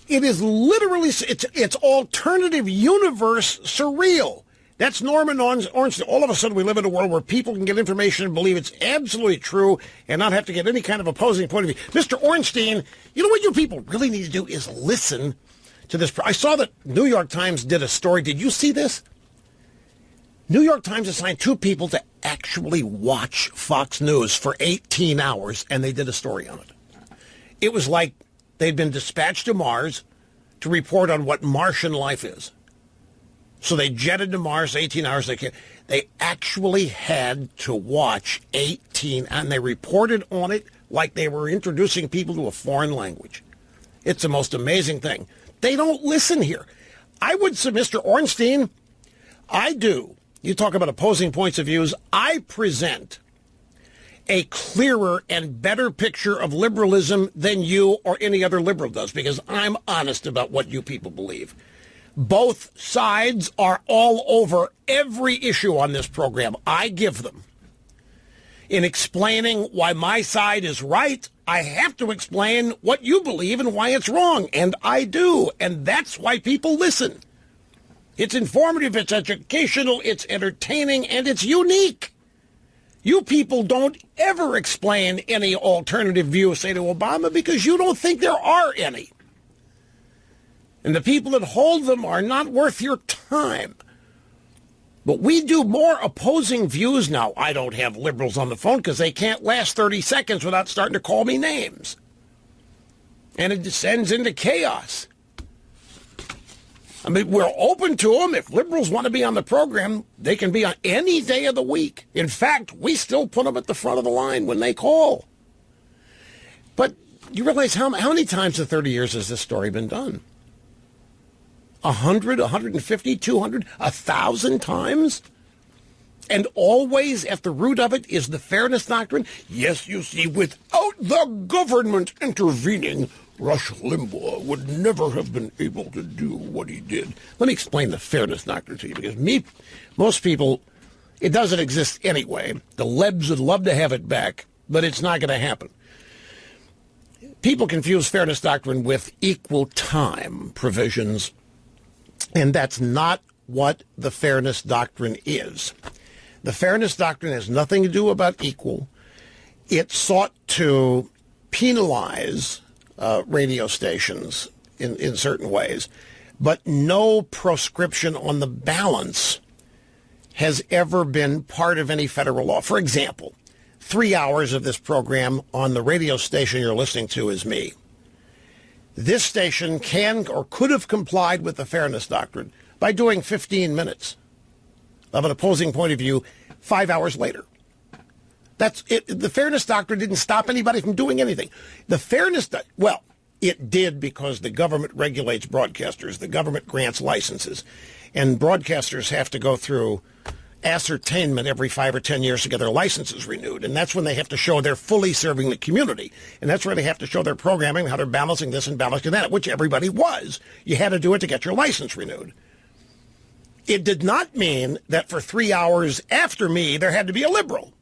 It is literally, it's alternative universe surreal. That's Norman Ornstein. All of a sudden, we live in a world where people can get information and believe it's absolutely true and not have to get any kind of opposing point of view. Mr. Ornstein, you know what you people really need to do is listen to this. I saw that New York Times did a story. Did you see this? New York Times assigned 2 people to actually watch Fox News for 18 hours, and they did a story on it. It was like they'd been dispatched to Mars to report on what Martian life is. So they jetted to Mars, 18 hours. They actually had to watch 18, and they reported on it like they were introducing people to a foreign language. It's the most amazing thing. They don't listen here. I would say, Mr. Ornstein, I do. You talk about opposing points of views. I present a clearer and better picture of liberalism than you or any other liberal does, because I'm honest about what you people believe. Both sides are all over every issue on this program. I give them. In explaining why my side is right, I have to explain what you believe and why it's wrong, and I do, and that's why people listen. It's informative, it's educational, it's entertaining, and it's unique. You people don't ever explain any alternative view, say, to Obama, because you don't think there are any. And the people that hold them are not worth your time. But we do more opposing views now. I don't have liberals on the phone because they can't last 30 seconds without starting to call me names. And it descends into chaos. I mean, we're open to them. If liberals want to be on the program, they can be on any day of the week. In fact, we still put them at the front of the line when they call. But you realize how many times in 30 years has this story been done? 100, 150, 200, 1,000 times? And always at the root of it is the fairness doctrine. Yes, you see, without the government intervening, Rush Limbaugh would never have been able to do what he did. Let me explain the fairness doctrine to you, because most people, it doesn't exist anyway. The Lebs would love to have it back, but it's not going to happen. People confuse fairness doctrine with equal time provisions, and that's not what the fairness doctrine is. The fairness doctrine has nothing to do about equal. It sought to penalize radio stations in certain ways, but no proscription on the balance has ever been part of any federal law. For example, 3 hours of this program on the radio station you're listening to is me. This station can or could have complied with the fairness doctrine by doing 15 minutes of an opposing point of view 5 hours later. That's it. The fairness doctrine didn't stop anybody from doing anything. The fairness, well, it did because the government regulates broadcasters. The government grants licenses. And broadcasters have to go through ascertainment every 5 or 10 years to get their licenses renewed. And that's when they have to show they're fully serving the community. And that's where they have to show their programming, how they're balancing this and balancing that, which everybody was. You had to do it to get your license renewed. It did not mean that for 3 hours after me, there had to be a liberal.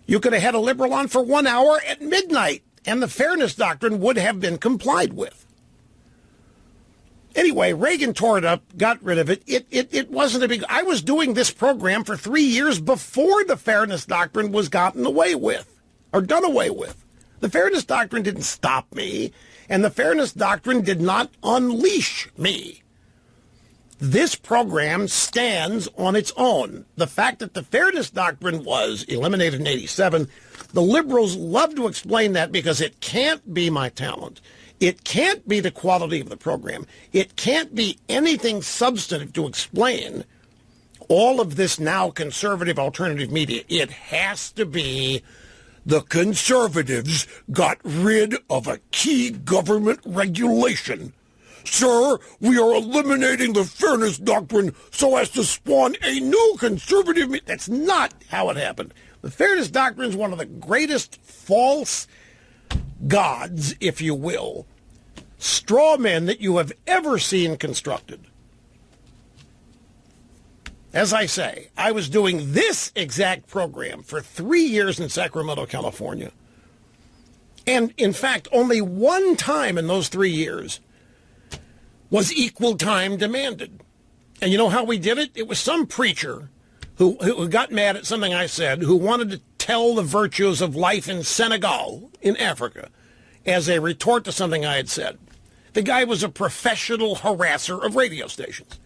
You could have had a liberal on for 1 hour at midnight, and the fairness doctrine would have been complied with. Anyway, Reagan tore it up, got rid of it. It wasn't a big... I was doing this program for 3 years before the fairness doctrine was gotten away with, or done away with. The fairness doctrine didn't stop me, and the fairness doctrine did not unleash me. This program stands on its own. The fact that the fairness doctrine was eliminated in 87, the liberals love to explain that because it can't be my talent. It can't be the quality of the program. It can't be anything substantive to explain all of this now conservative alternative media. It has to be the conservatives got rid of a key government regulation. Sir, we are eliminating the fairness doctrine so as to spawn a new conservative... That's not how it happened. The fairness doctrine is one of the greatest false gods, if you will, straw men that you have ever seen constructed. As I say, I was doing this exact program for 3 years in Sacramento, California. And, in fact, only one time in those 3 years was equal time demanded. And you know how we did it? It was some preacher who got mad at something I said, who wanted to tell the virtues of life in Senegal, in Africa, as a retort to something I had said. The guy was a professional harasser of radio stations.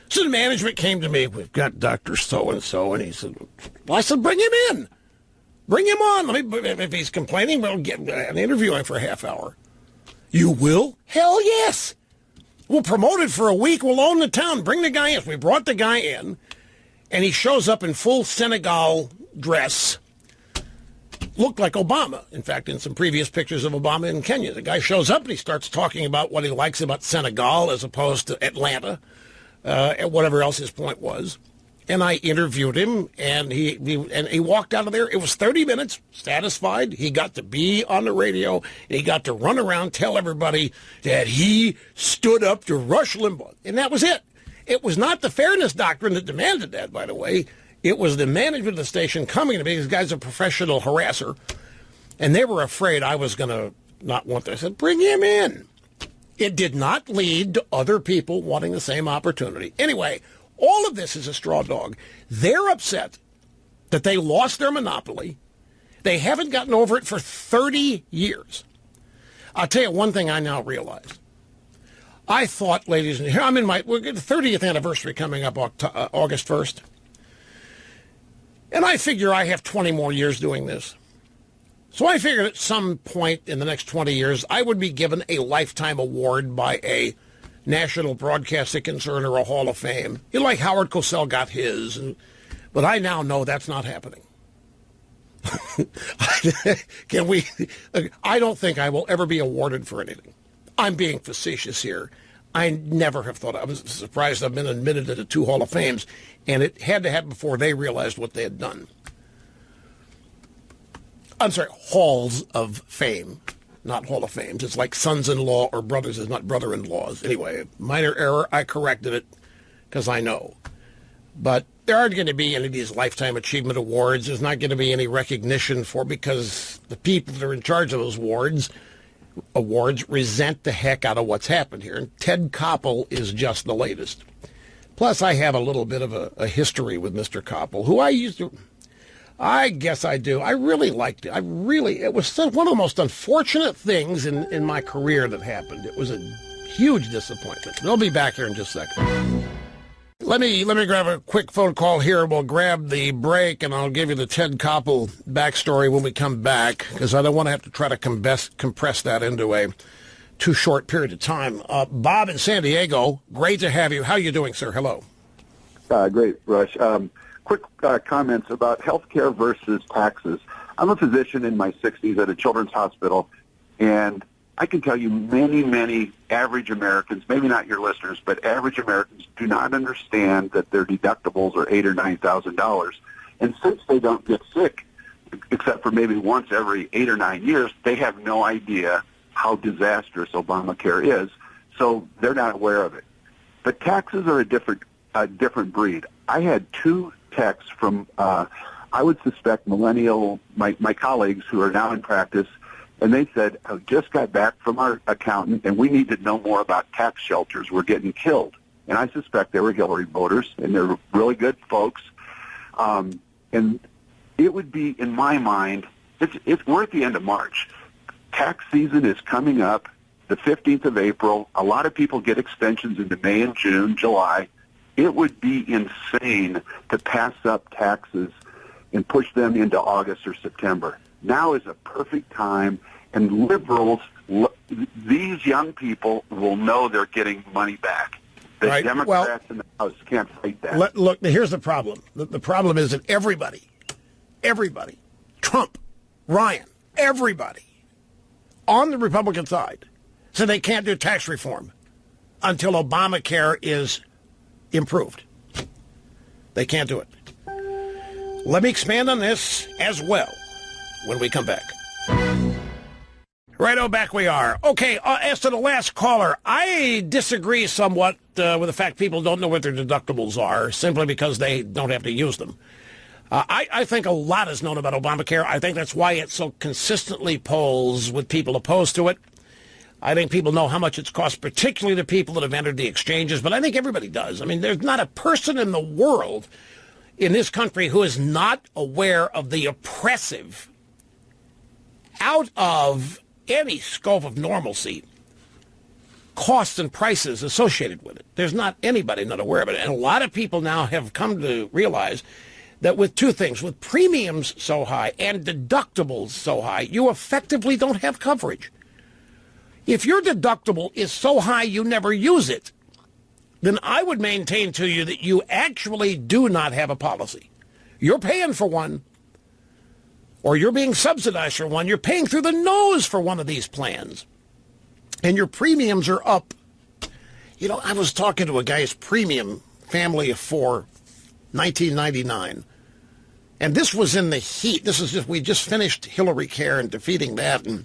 So the management came to me, we've got Dr. So-and-so, and he said, well, I said, bring him in. Bring him on. If he's complaining, we'll get an interview him for a half hour. You will? Hell yes. We'll promote it for a week. We'll own the town. Bring the guy in. We brought the guy in, and he shows up in full Senegal dress. Looked like Obama, in fact, in some previous pictures of Obama in Kenya. The guy shows up and he starts talking about what he likes about Senegal as opposed to Atlanta, and whatever else his point was. And I interviewed him, and he walked out of there. It was 30 minutes, satisfied. He got to be on the radio, and he got to run around, tell everybody that he stood up to Rush Limbaugh. And that was it. It was not the fairness doctrine that demanded that, by the way. It was the management of the station coming to me. This guy's a professional harasser, and they were afraid I was going to not want this. I said, bring him in. It did not lead to other people wanting the same opportunity. Anyway, all of this is a straw dog. They're upset that they lost their monopoly. They haven't gotten over it for 30 years. I'll tell you one thing I now realize. I thought, ladies and gentlemen, we're getting the 30th anniversary coming up August 1st. And I figure I have 20 more years doing this. So I figured at some point in the next 20 years, I would be given a lifetime award by a national broadcasting concern or a Hall of Fame. You know, like Howard Cosell got his. But I now know that's not happening. I don't think I will ever be awarded for anything. I'm being facetious here. I never have thought. I was surprised I've been admitted to the 2 Hall of Fames, and it had to happen before they realized what they had done. I'm sorry, Halls of Fame, not Hall of Fames. It's like sons-in-law or brothers is not brother-in-laws. Anyway, minor error. I corrected it because I know. But there aren't going to be any of these Lifetime Achievement Awards. There's not going to be any recognition for because the people that are in charge of those awards resent the heck out of what's happened here. And Ted Koppel is just the latest. Plus, I have a little bit of a history with Mr. Koppel, who I guess I do. I really liked it. It was one of the most unfortunate things in my career that happened. It was a huge disappointment. We'll be back here in just a second. Let me grab a quick phone call here. We'll grab the break, and I'll give you the Ted Koppel backstory when we come back, because I don't want to have to try to compress that into a too short period of time. Bob in San Diego, great to have you. How are you doing, sir? Hello. Great, Rush. Quick comments about health care versus taxes. I'm a physician in my 60s at a children's hospital, and I can tell you many average Americans, maybe not your listeners, but average Americans do not understand that their deductibles are $8,000 or $9,000. And since they don't get sick, except for maybe once every 8 or 9 years, they have no idea how disastrous Obamacare is, so they're not aware of it. But taxes are a different breed. I had 2 texts from, I would suspect my colleagues who are now in practice, and they said, I just got back from our accountant, and we need to know more about tax shelters. We're getting killed. And I suspect they were Hillary voters, and they're really good folks. And it would be, in my mind, we're at the end of March. Tax season is coming up, the 15th of April. A lot of people get extensions into May and June, July. It would be insane to pass up taxes and push them into August or September. Now is a perfect time, and liberals, these young people will know they're getting money back. The right. Democrats in the House can't fight that. Look, here's the problem. The problem is that everybody, Trump, Ryan, everybody on the Republican side said they can't do tax reform until Obamacare is improved. They can't do it. Let me expand on this as well when we come back. Righto, back we are. Okay, as to the last caller, I disagree somewhat with the fact people don't know what their deductibles are simply because they don't have to use them. I think a lot is known about Obamacare. I think that's why it so consistently polls with people opposed to it. I think people know how much it's cost, particularly the people that have entered the exchanges, but I think everybody does. I mean, there's not a person in the world in this country who is not aware of the oppressive, out of any scope of normalcy, costs and prices associated with it. There's not anybody not aware of it. And a lot of people now have come to realize that with two things, with premiums so high and deductibles so high, you effectively don't have coverage. If your deductible is so high you never use it, then I would maintain to you that you actually do not have a policy. You're paying for one, or you're being subsidized for one. You're paying through the nose for one of these plans, and your premiums are up. You know, I was talking to a guy's premium, family of four, 1999, and this was in the heat. We just finished Hillary Care and defeating that, and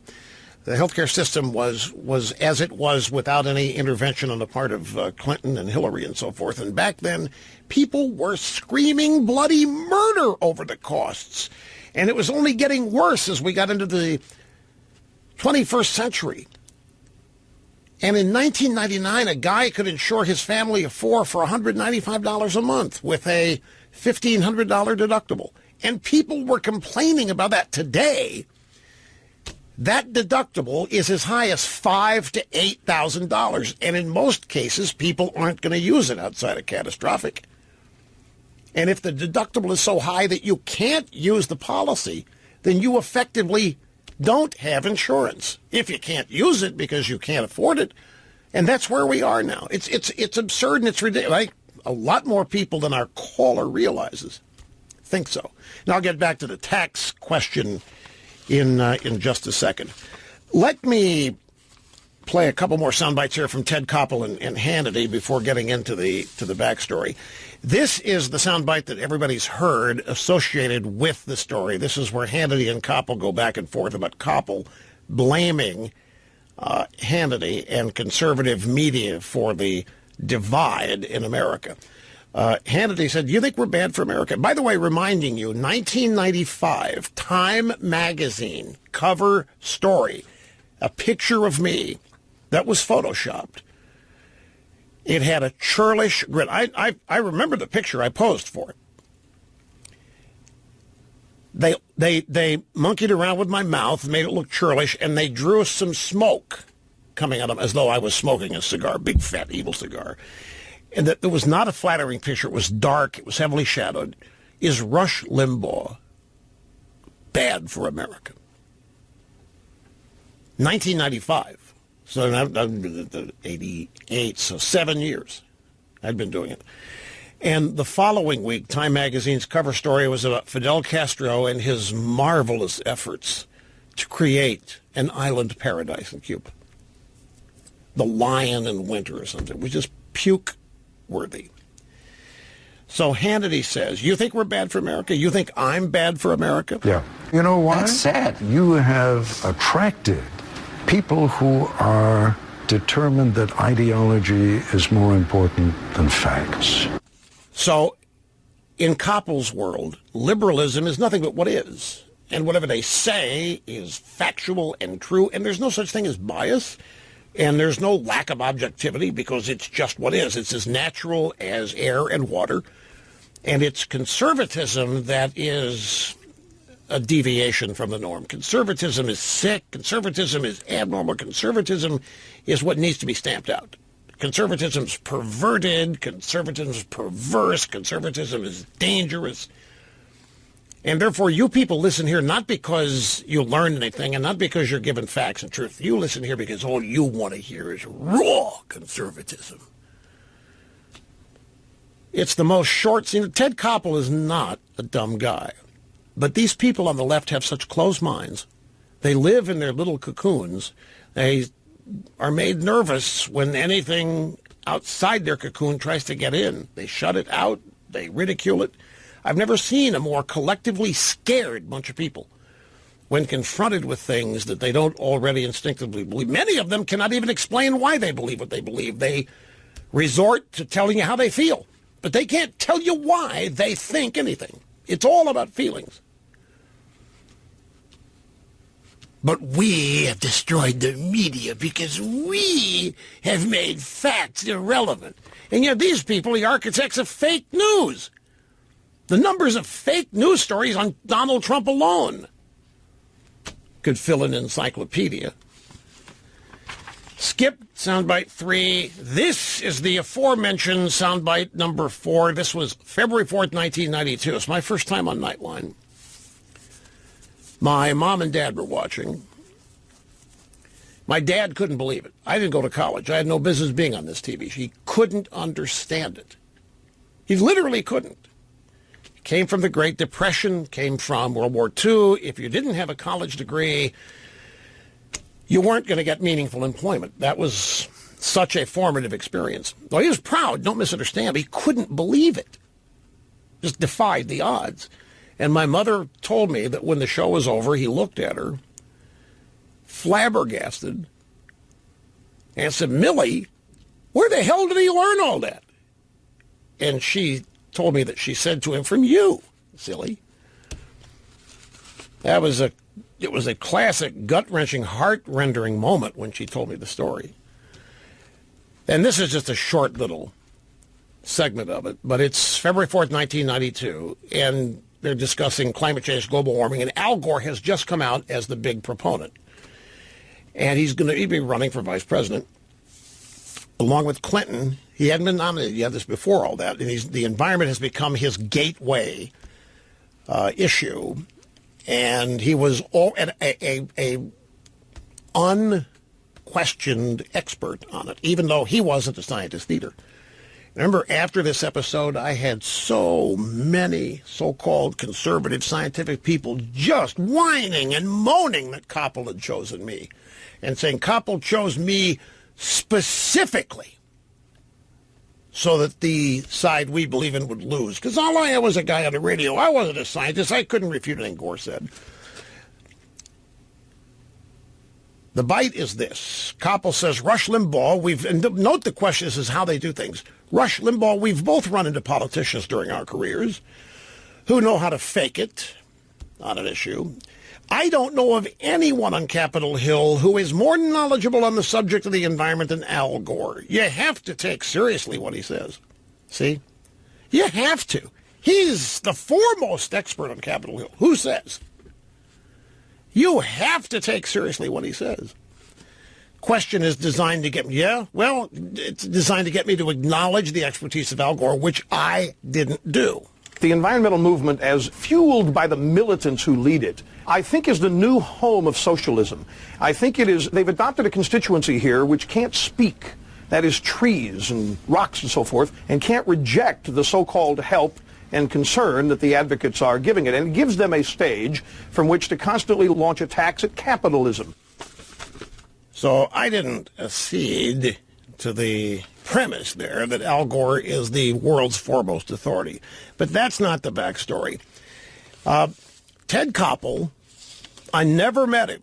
the healthcare system was as it was without any intervention on the part of Clinton and Hillary and so forth. And back then, people were screaming bloody murder over the costs. And it was only getting worse as we got into the 21st century. And in 1999, a guy could insure his family of four for $195 a month with a $1,500 deductible. And people were complaining about that. Today, that deductible is as high as $5,000 to $8,000, and in most cases, people aren't going to use it outside of catastrophic. And if the deductible is so high that you can't use the policy, then you effectively don't have insurance. If you can't use it because you can't afford it, and that's where we are now. It's absurd and it's ridiculous. A lot more people than our caller realizes think so. Now I'll get back to the tax question in just a second. Let me play a couple more sound bites here from Ted Koppel and Hannity before getting into the backstory. This is the sound bite that everybody's heard associated with the story. This is where Hannity and Koppel go back and forth about Koppel blaming Hannity and conservative media for the divide in America. Hannity said, "Do you think we're bad for America?" By the way, reminding you, 1995, Time magazine cover story, a picture of me that was photoshopped. It had a churlish grin. I remember the picture. I posed for it. They monkeyed around with my mouth, made it look churlish, and they drew some smoke coming out of as though I was smoking a cigar, big fat evil cigar. And that it was not a flattering picture. It was dark. It was heavily shadowed. Is Rush Limbaugh bad for America? 1995. So I'm 88, so 7 years I'd been doing it. And the following week, Time magazine's cover story was about Fidel Castro and his marvelous efforts to create an island paradise in Cuba. The Lion in Winter or something. It was just puke-worthy. So Hannity says, you think we're bad for America? You think I'm bad for America? Yeah. You know why? That's sad. You have attracted people who are determined that ideology is more important than facts. So in Koppel's world, liberalism is nothing but what is. And whatever they say is factual and true. And there's no such thing as bias. And there's no lack of objectivity because it's just what is. It's as natural as air and water. And it's conservatism that is a deviation from the norm. Conservatism is sick. Conservatism is abnormal. Conservatism is what needs to be stamped out. Conservatism's perverted. Conservatism's perverse. Conservatism is dangerous. And therefore, you people listen here not because you learn anything and not because you're given facts and truth. You listen here because all you want to hear is raw conservatism. It's the most short-seen. Ted Koppel is not a dumb guy. But these people on the left have such closed minds. They live in their little cocoons. They are made nervous when anything outside their cocoon tries to get in. They shut it out. They ridicule it. I've never seen a more collectively scared bunch of people when confronted with things that they don't already instinctively believe. Many of them cannot even explain why they believe what they believe. They resort to telling you how they feel, but they can't tell you why they think anything. It's all about feelings. But we have destroyed the media because we have made facts irrelevant. And yet these people are the architects of fake news. The numbers of fake news stories on Donald Trump alone could fill an encyclopedia. Skip, soundbite 3. This is the aforementioned soundbite number 4. This was February 4th, 1992. It's my first time on Nightline. My mom and dad were watching. My dad couldn't believe it. I didn't go to college. I had no business being on this TV. He couldn't understand it. He literally couldn't. He came from the Great Depression, came from World War II. If you didn't have a college degree, you weren't going to get meaningful employment. That was such a formative experience. Well, he was proud, don't misunderstand, but he couldn't believe it. Just defied the odds. And my mother told me that when the show was over, he looked at her, flabbergasted, and said, "Millie, where the hell did he learn all that?" And she told me that she said to him, "From you, silly." It was a classic gut-wrenching, heart-rendering moment when she told me the story. And this is just a short little segment of it, but it's February 4th, 1992, and they're discussing climate change, global warming, and Al Gore has just come out as the big proponent. And he's going to be running for vice president, along with Clinton. He hadn't been nominated yet, this before all that, and the environment has become his gateway issue. And he was a unquestioned expert on it, even though he wasn't a scientist either. Remember, after this episode, I had so many so-called conservative scientific people just whining and moaning that Koppel had chosen me, and saying Koppel chose me specifically so that the side we believe in would lose. Because all I had was a guy on the radio. I wasn't a scientist. I couldn't refute anything Gore said. The bite is this. Koppel says, Rush Limbaugh, and note the question is how they do things. Rush Limbaugh, we've both run into politicians during our careers who know how to fake it on an issue. I don't know of anyone on Capitol Hill who is more knowledgeable on the subject of the environment than Al Gore. You have to take seriously what he says. See? You have to. He's the foremost expert on Capitol Hill. Who says? You have to take seriously what he says. Question is designed to get me, it's designed to get me to acknowledge the expertise of Al Gore, which I didn't do. The environmental movement, as fueled by the militants who lead it, I think is the new home of socialism. I think it is, they've adopted a constituency here which can't speak, that is trees and rocks and so forth, and can't reject the so-called help and concern that the advocates are giving it. And it gives them a stage from which to constantly launch attacks at capitalism. So I didn't accede to the premise there that Al Gore is the world's foremost authority. But that's not the backstory. Ted Koppel, I never met him.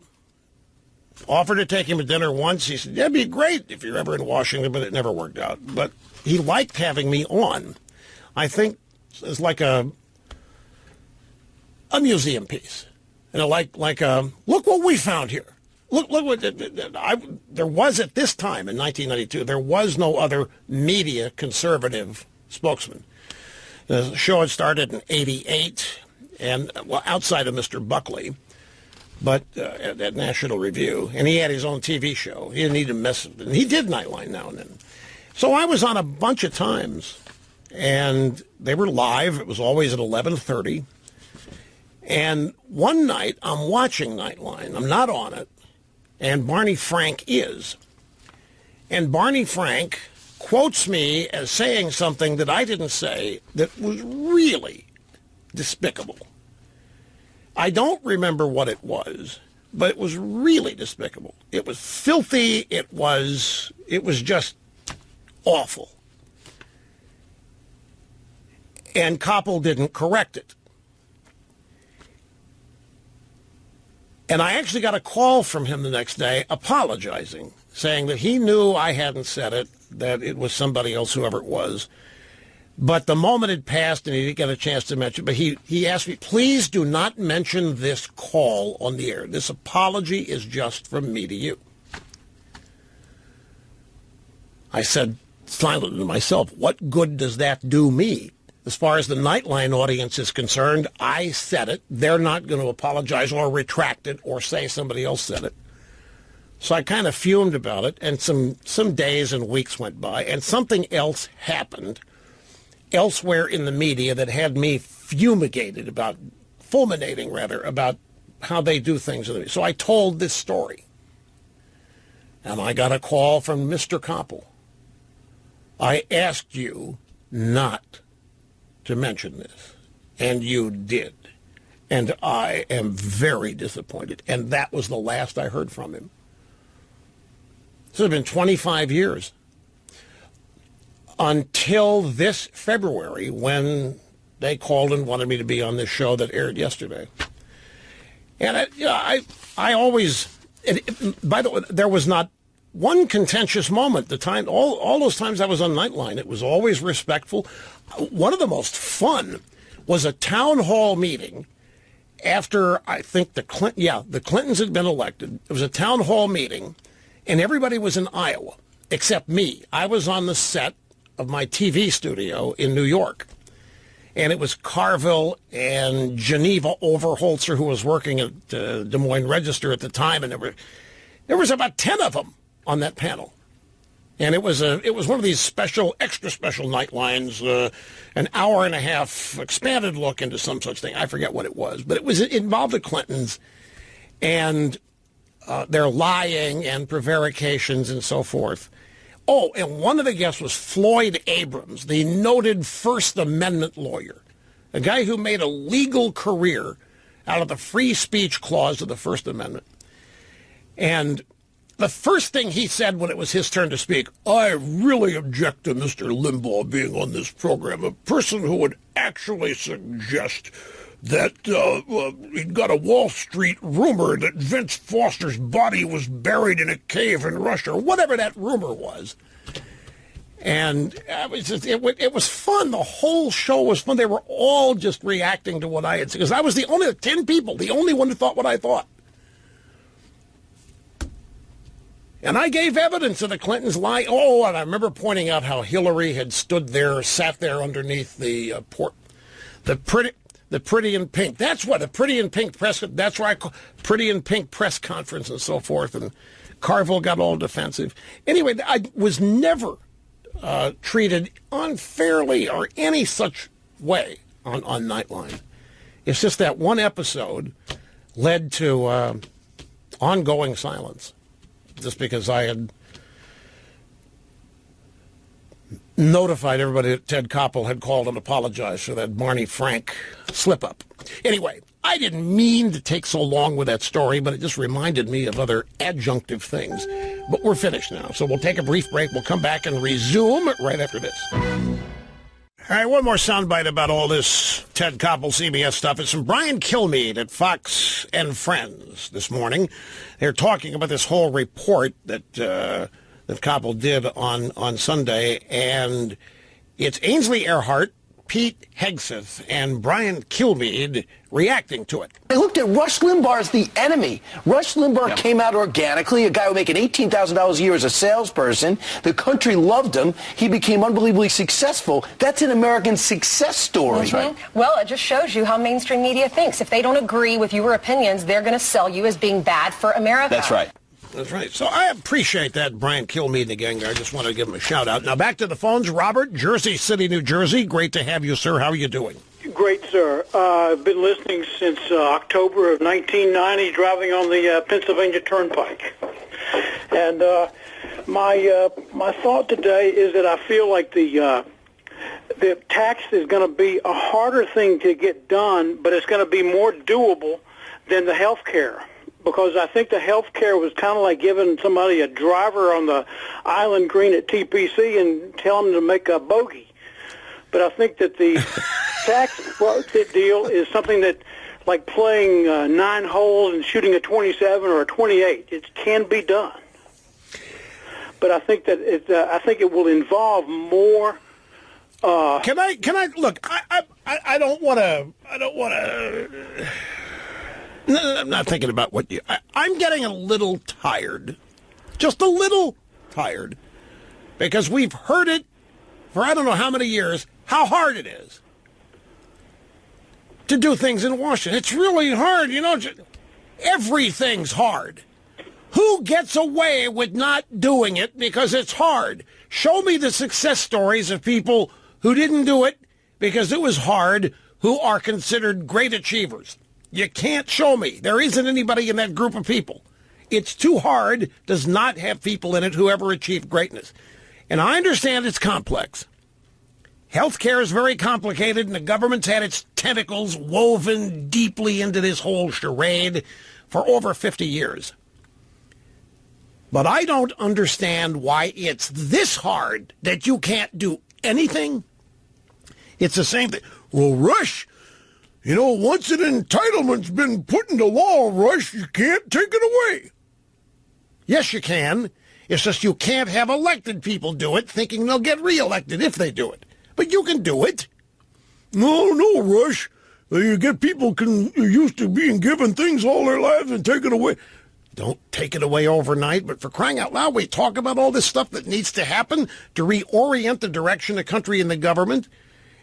Offered to take him to dinner once. He said, that'd be great if you're ever in Washington, but it never worked out. But he liked having me on. I think it's like a museum piece. And look what we found here. Look what there was at this time in 1992. There was no other media conservative spokesman. The show had started in '88, and outside of Mr. Buckley, but at National Review, and he had his own TV show. He didn't need to mess with it. And he did Nightline now and then. So I was on a bunch of times, and they were live. It was always at 11:30. And one night, I'm watching Nightline. I'm not on it. And Barney Frank is. And Barney Frank quotes me as saying something that I didn't say that was really despicable. I don't remember what it was, but it was really despicable. It was filthy. It was just awful. And Koppel didn't correct it. And I actually got a call from him the next day apologizing, saying that he knew I hadn't said it, that it was somebody else, whoever it was. But the moment had passed and he didn't get a chance to mention it. But he asked me, please do not mention this call on the air. This apology is just from me to you. I said silently to myself, what good does that do me? As far as the Nightline audience is concerned, I said it. They're not going to apologize or retract it or say somebody else said it. So I kind of fumed about it, and some days and weeks went by, and something else happened elsewhere in the media that had me fulminating about how they do things. So I told this story, and I got a call from Mr. Koppel. I asked you not to mention this, and you did. And I am very disappointed. And that was the last I heard from him. This has been 25 years. Until this February, when they called and wanted me to be on this show that aired yesterday. And I always, by the way, there was not one contentious moment. All those times I was on Nightline, it was always respectful. One of the most fun was a town hall meeting after, I think, the Clintons had been elected. It was a town hall meeting, and everybody was in Iowa, except me. I was on the set of my TV studio in New York, and it was Carville and Geneva Overholzer, who was working at Des Moines Register at the time, and there was about 10 of them on that panel. And it was one of these extra special Nightlines, an hour and a half expanded look into some such thing. I forget what it was, but it involved the Clintons and their lying and prevarications and so forth. Oh, and one of the guests was Floyd Abrams, the noted First Amendment lawyer, a guy who made a legal career out of the free speech clause of the First Amendment. And the first thing he said when it was his turn to speak, I really object to Mr. Limbaugh being on this program, a person who would actually suggest that he'd got a Wall Street rumor that Vince Foster's body was buried in a cave in Russia, or whatever that rumor was. And it was fun. The whole show was fun. They were all just reacting to what I had said, because I was the only 10 people, the only one who thought what I thought. And I gave evidence of the Clintons lying. Oh, and I remember pointing out how Hillary had sat there underneath the Pretty in Pink. That's what, the Pretty in Pink press, that's why I call Pretty in Pink press conference and so forth. And Carville got all defensive. Anyway, I was never treated unfairly or any such way on Nightline. It's just that one episode led to ongoing silence, just because I had notified everybody that Ted Koppel had called and apologized for that Barney Frank slip-up. Anyway, I didn't mean to take so long with that story, but it just reminded me of other adjunctive things. But we're finished now, so we'll take a brief break. We'll come back and resume right after this. All right, one more soundbite about all this Ted Koppel CBS stuff. It's from Brian Kilmeade at Fox and Friends this morning. They're talking about this whole report that Koppel did on Sunday, and it's Ainsley Earhart, Pete Hegseth, and Brian Kilmeade reacting to it. They looked at Rush Limbaugh as the enemy. Rush Limbaugh came out organically, a guy who making $18,000 a year as a salesperson. The country loved him. He became unbelievably successful. That's an American success story. That's right. Well, it just shows you how mainstream media thinks. If they don't agree with your opinions, they're going to sell you as being bad for America. That's right. That's right. So I appreciate that, Brian Kilmeade and the gang there. I just want to give him a shout-out. Now back to the phones. Robert, Jersey City, New Jersey. Great to have you, sir. How are you doing? Great, sir. I've been listening since October of 1990, driving on the Pennsylvania Turnpike. And my thought today is that I feel like the tax is going to be a harder thing to get done, but it's going to be more doable than the health care. Because I think the health care was kind of like giving somebody a driver on the Island Green at TPC and telling them to make a bogey. But I think that the tax deal is something that, like playing 9 holes and shooting a 27 or a 28, it can be done. But I think that it will involve more Can I look? I don't want to. No, I'm not thinking about what you. I'm getting a little tired, just a little tired, because we've heard it for I don't know how many years. How hard it is to do things in Washington. It's really hard, you know. Everything's hard. Who gets away with not doing it because it's hard? Show me the success stories of people who didn't do it because it was hard, who are considered great achievers. You can't show me. There isn't anybody in that group of people. It's too hard, does not have people in it who ever achieved greatness. And I understand it's complex. Healthcare is very complicated, and the government's had its tentacles woven deeply into this whole charade for over 50 years. But I don't understand why it's this hard that you can't do anything. It's the same thing. Well, Rush, you know, once an entitlement's been put into law, Rush, you can't take it away. Yes, you can. It's just you can't have elected people do it thinking they'll get reelected if they do it. But you can do it. No, Rush. You get people used to being given things all their lives and take it away. Don't take it away overnight, but for crying out loud, we talk about all this stuff that needs to happen to reorient the direction of the country and the government.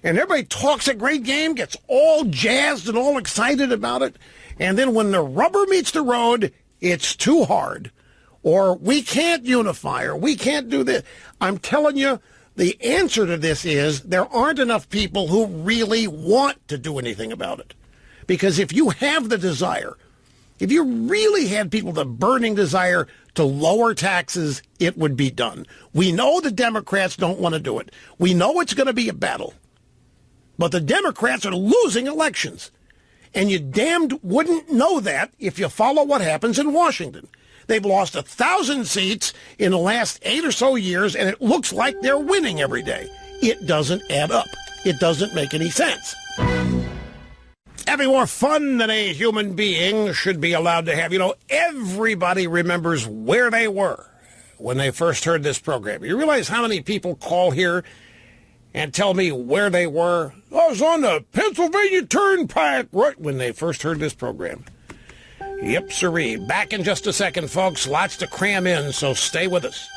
And everybody talks a great game, gets all jazzed and all excited about it. And then when the rubber meets the road, it's too hard. Or we can't unify, or we can't do this. I'm telling you, the answer to this is there aren't enough people who really want to do anything about it. Because if you have the desire, if you really had people the burning desire to lower taxes, it would be done. We know the Democrats don't want to do it. We know it's going to be a battle. But the Democrats are losing elections. And you damned wouldn't know that if you follow what happens in Washington. They've lost 1,000 seats in the last 8 or so years, and it looks like they're winning every day. It doesn't add up. It doesn't make any sense. Having more fun than a human being should be allowed to have. You know, everybody remembers where they were when they first heard this program. You realize how many people call here and tell me where they were? I was on the Pennsylvania Turnpike right when they first heard this program. Yep, sirree. Back in just a second, folks. Lots to cram in, so stay with us.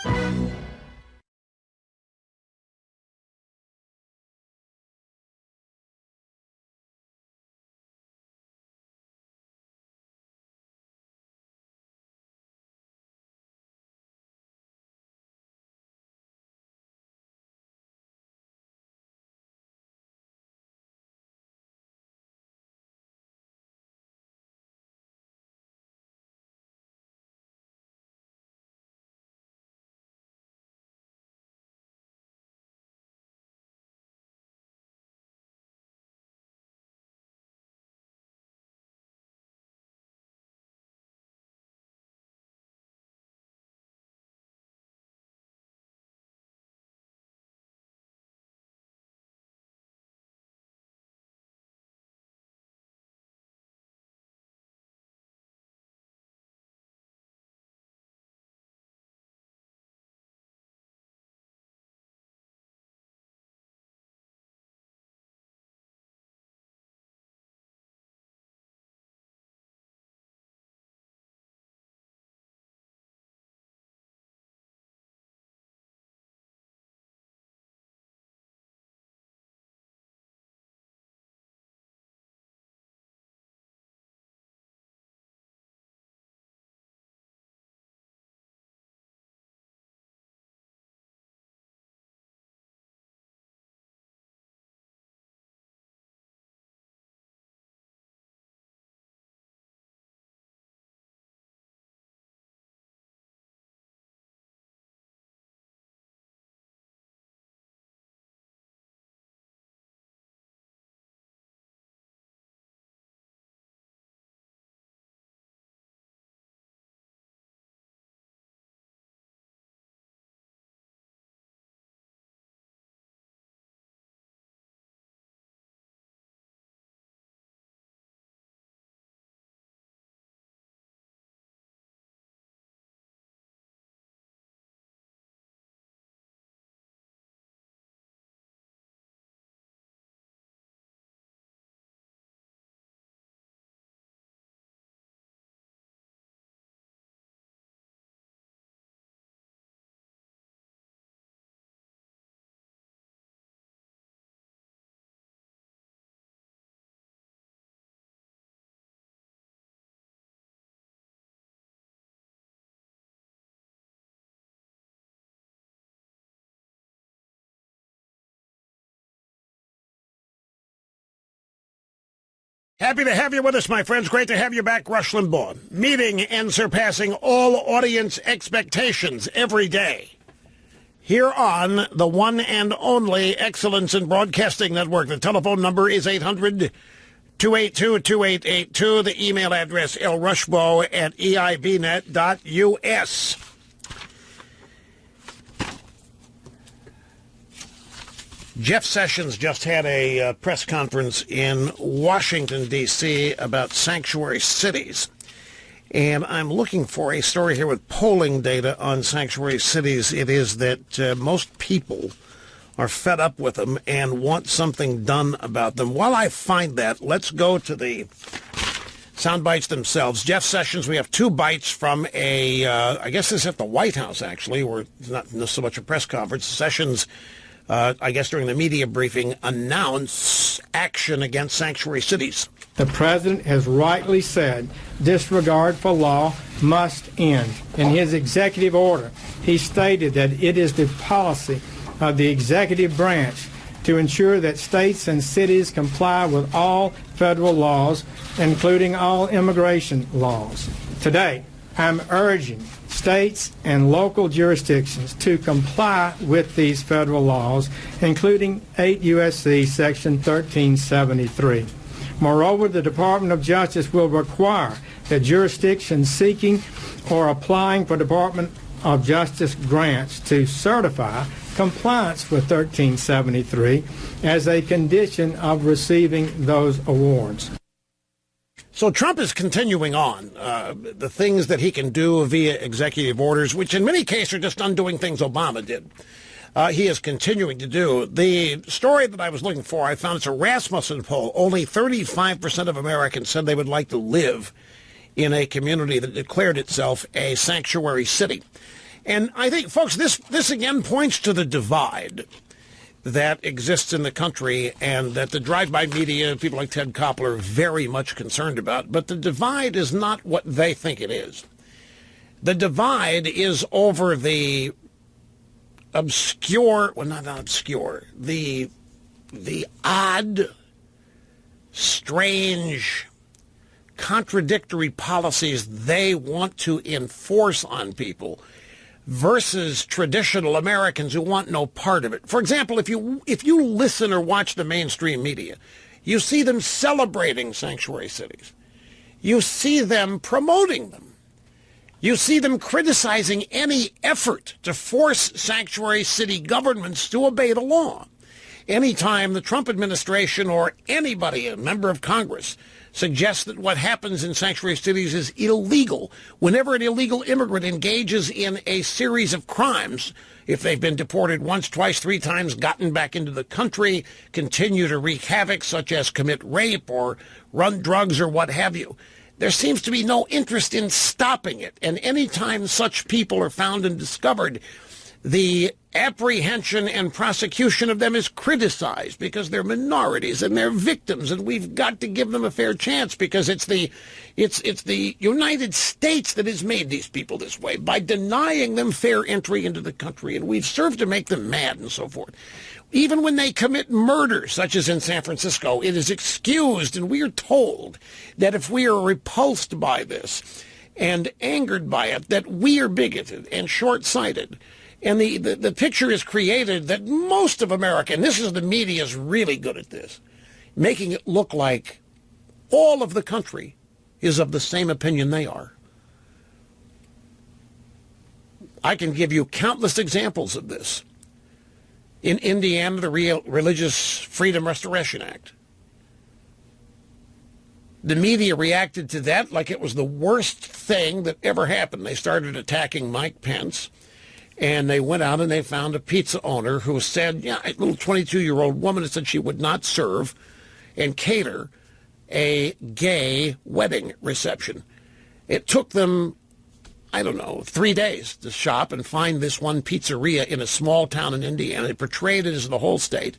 Happy to have you with us, my friends. Great to have you back, Rush Limbaugh. Meeting and surpassing all audience expectations every day. Here on the one and only Excellence in Broadcasting Network. The telephone number is 800-282-2882. The email address, lrushbo@eibnet.us. Jeff Sessions just had a press conference in Washington, D.C. about sanctuary cities. And I'm looking for a story here with polling data on sanctuary cities. It is that most people are fed up with them and want something done about them. While I find that, let's go to the sound bites themselves. Jeff Sessions, we have 2 bites from I guess this is at the White House, actually, where it's not so much a press conference. Sessions, I guess during the media briefing, announce action against sanctuary cities. The president has rightly said disregard for law must end. In his executive order, he stated that it is the policy of the executive branch to ensure that states and cities comply with all federal laws, including all immigration laws. Today, I'm urging states and local jurisdictions to comply with these federal laws, including 8 U.S.C. Section 1373. Moreover, the Department of Justice will require that jurisdictions seeking or applying for Department of Justice grants to certify compliance with 1373 as a condition of receiving those awards. So Trump is continuing on the things that he can do via executive orders, which in many cases are just undoing things Obama did. He is continuing to do. The story that I was looking for, I found it's a Rasmussen poll. Only 35% of Americans said they would like to live in a community that declared itself a sanctuary city. And I think, folks, this again points to the divide that exists in the country and that the drive-by media, people like Ted Koppel, are very much concerned about. But the divide is not what they think it is. The divide is over the obscure, well, not obscure, the odd, strange, contradictory policies they want to enforce on people versus traditional Americans who want no part of it. For example, if you listen or watch the mainstream media, you see them celebrating sanctuary cities. You see them promoting them. You see them criticizing any effort to force sanctuary city governments to obey the law. Anytime the Trump administration or anybody, a member of Congress, suggests that what happens in sanctuary cities is illegal, whenever an illegal immigrant engages in a series of crimes, if they've been deported once, twice, 3 times, gotten back into the country, continue to wreak havoc, such as commit rape or run drugs or what have you, there seems to be no interest in stopping it. And anytime such people are found and discovered, the apprehension and prosecution of them is criticized because they're minorities and they're victims, and we've got to give them a fair chance because it's the United States that has made these people this way by denying them fair entry into the country, and we've served to make them mad and so forth. Even when they commit murder, such as in San Francisco, it is excused, and we are told that if we are repulsed by this and angered by it, that we are bigoted and short-sighted. And the picture is created that most of America, and this is the media is really good at this, making it look like all of the country is of the same opinion they are. I can give you countless examples of this. In Indiana, the Religious Freedom Restoration Act. The media reacted to that like it was the worst thing that ever happened. They started attacking Mike Pence. And they went out and they found a pizza owner who said, a little 22-year-old woman said she would not serve and cater a gay wedding reception. It took them, 3 days to shop and find this one pizzeria in a small town in Indiana. They portrayed it as the whole state.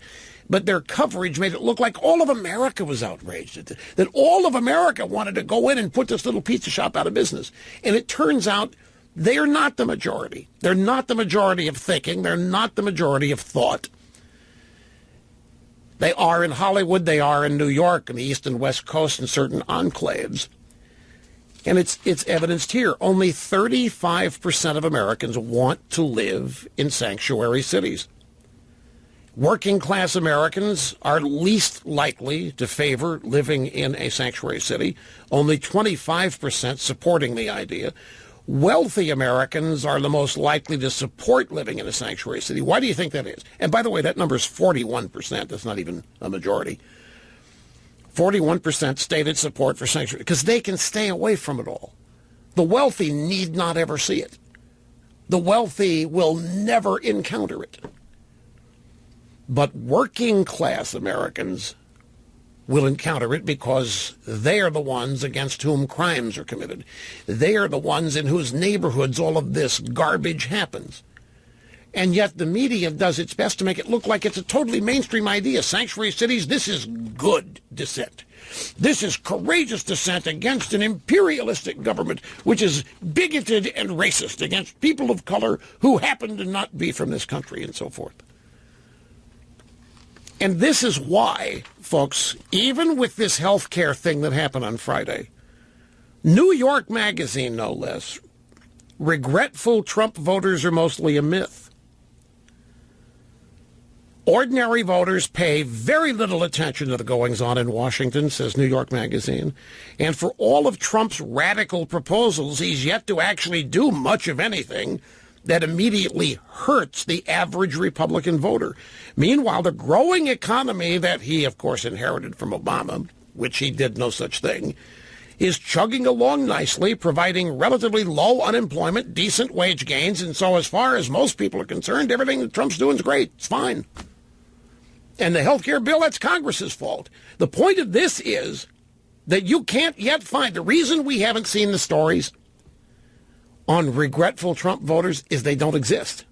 But their coverage made it look like all of America was outraged, that all of America wanted to go in and put this little pizza shop out of business. And it turns out they are not the majority. They're not the majority of thinking. They're not the majority of thought. They are in Hollywood, they are in New York, and the East and West Coast, and certain enclaves. And it's evidenced here. Only 35% of Americans want to live in sanctuary cities. Working class Americans are least likely to favor living in a sanctuary city, only 25% supporting the idea. Wealthy Americans are the most likely to support living in a sanctuary city. Why do you think that is? And by the way, that number is 41%. That's not even a majority. 41% stated support for sanctuary because they can stay away from it all. The wealthy need not ever see it. The wealthy will never encounter it. But working class Americans will encounter it because they are the ones against whom crimes are committed. They are the ones in whose neighborhoods all of this garbage happens. And yet the media does its best to make it look like it's a totally mainstream idea. Sanctuary cities, this is good dissent. This is courageous dissent against an imperialistic government which is bigoted and racist against people of color who happen to not be from this country and so forth. And this is why, folks, even with this health care thing that happened on Friday, New York Magazine, no less, regretful Trump voters are mostly a myth. Ordinary voters pay very little attention to the goings-on in Washington, says New York Magazine. And for all of Trump's radical proposals, he's yet to actually do much of anything that immediately hurts the average Republican voter. Meanwhile, the growing economy that he, of course, inherited from Obama, which he did no such thing, is chugging along nicely, providing relatively low unemployment, decent wage gains, and so as far as most people are concerned, everything that Trump's doing is great. It's fine. And the health care bill, that's Congress's fault. The point of this is that you can't yet find, the reason we haven't seen the stories on regretful Trump voters is they don't exist.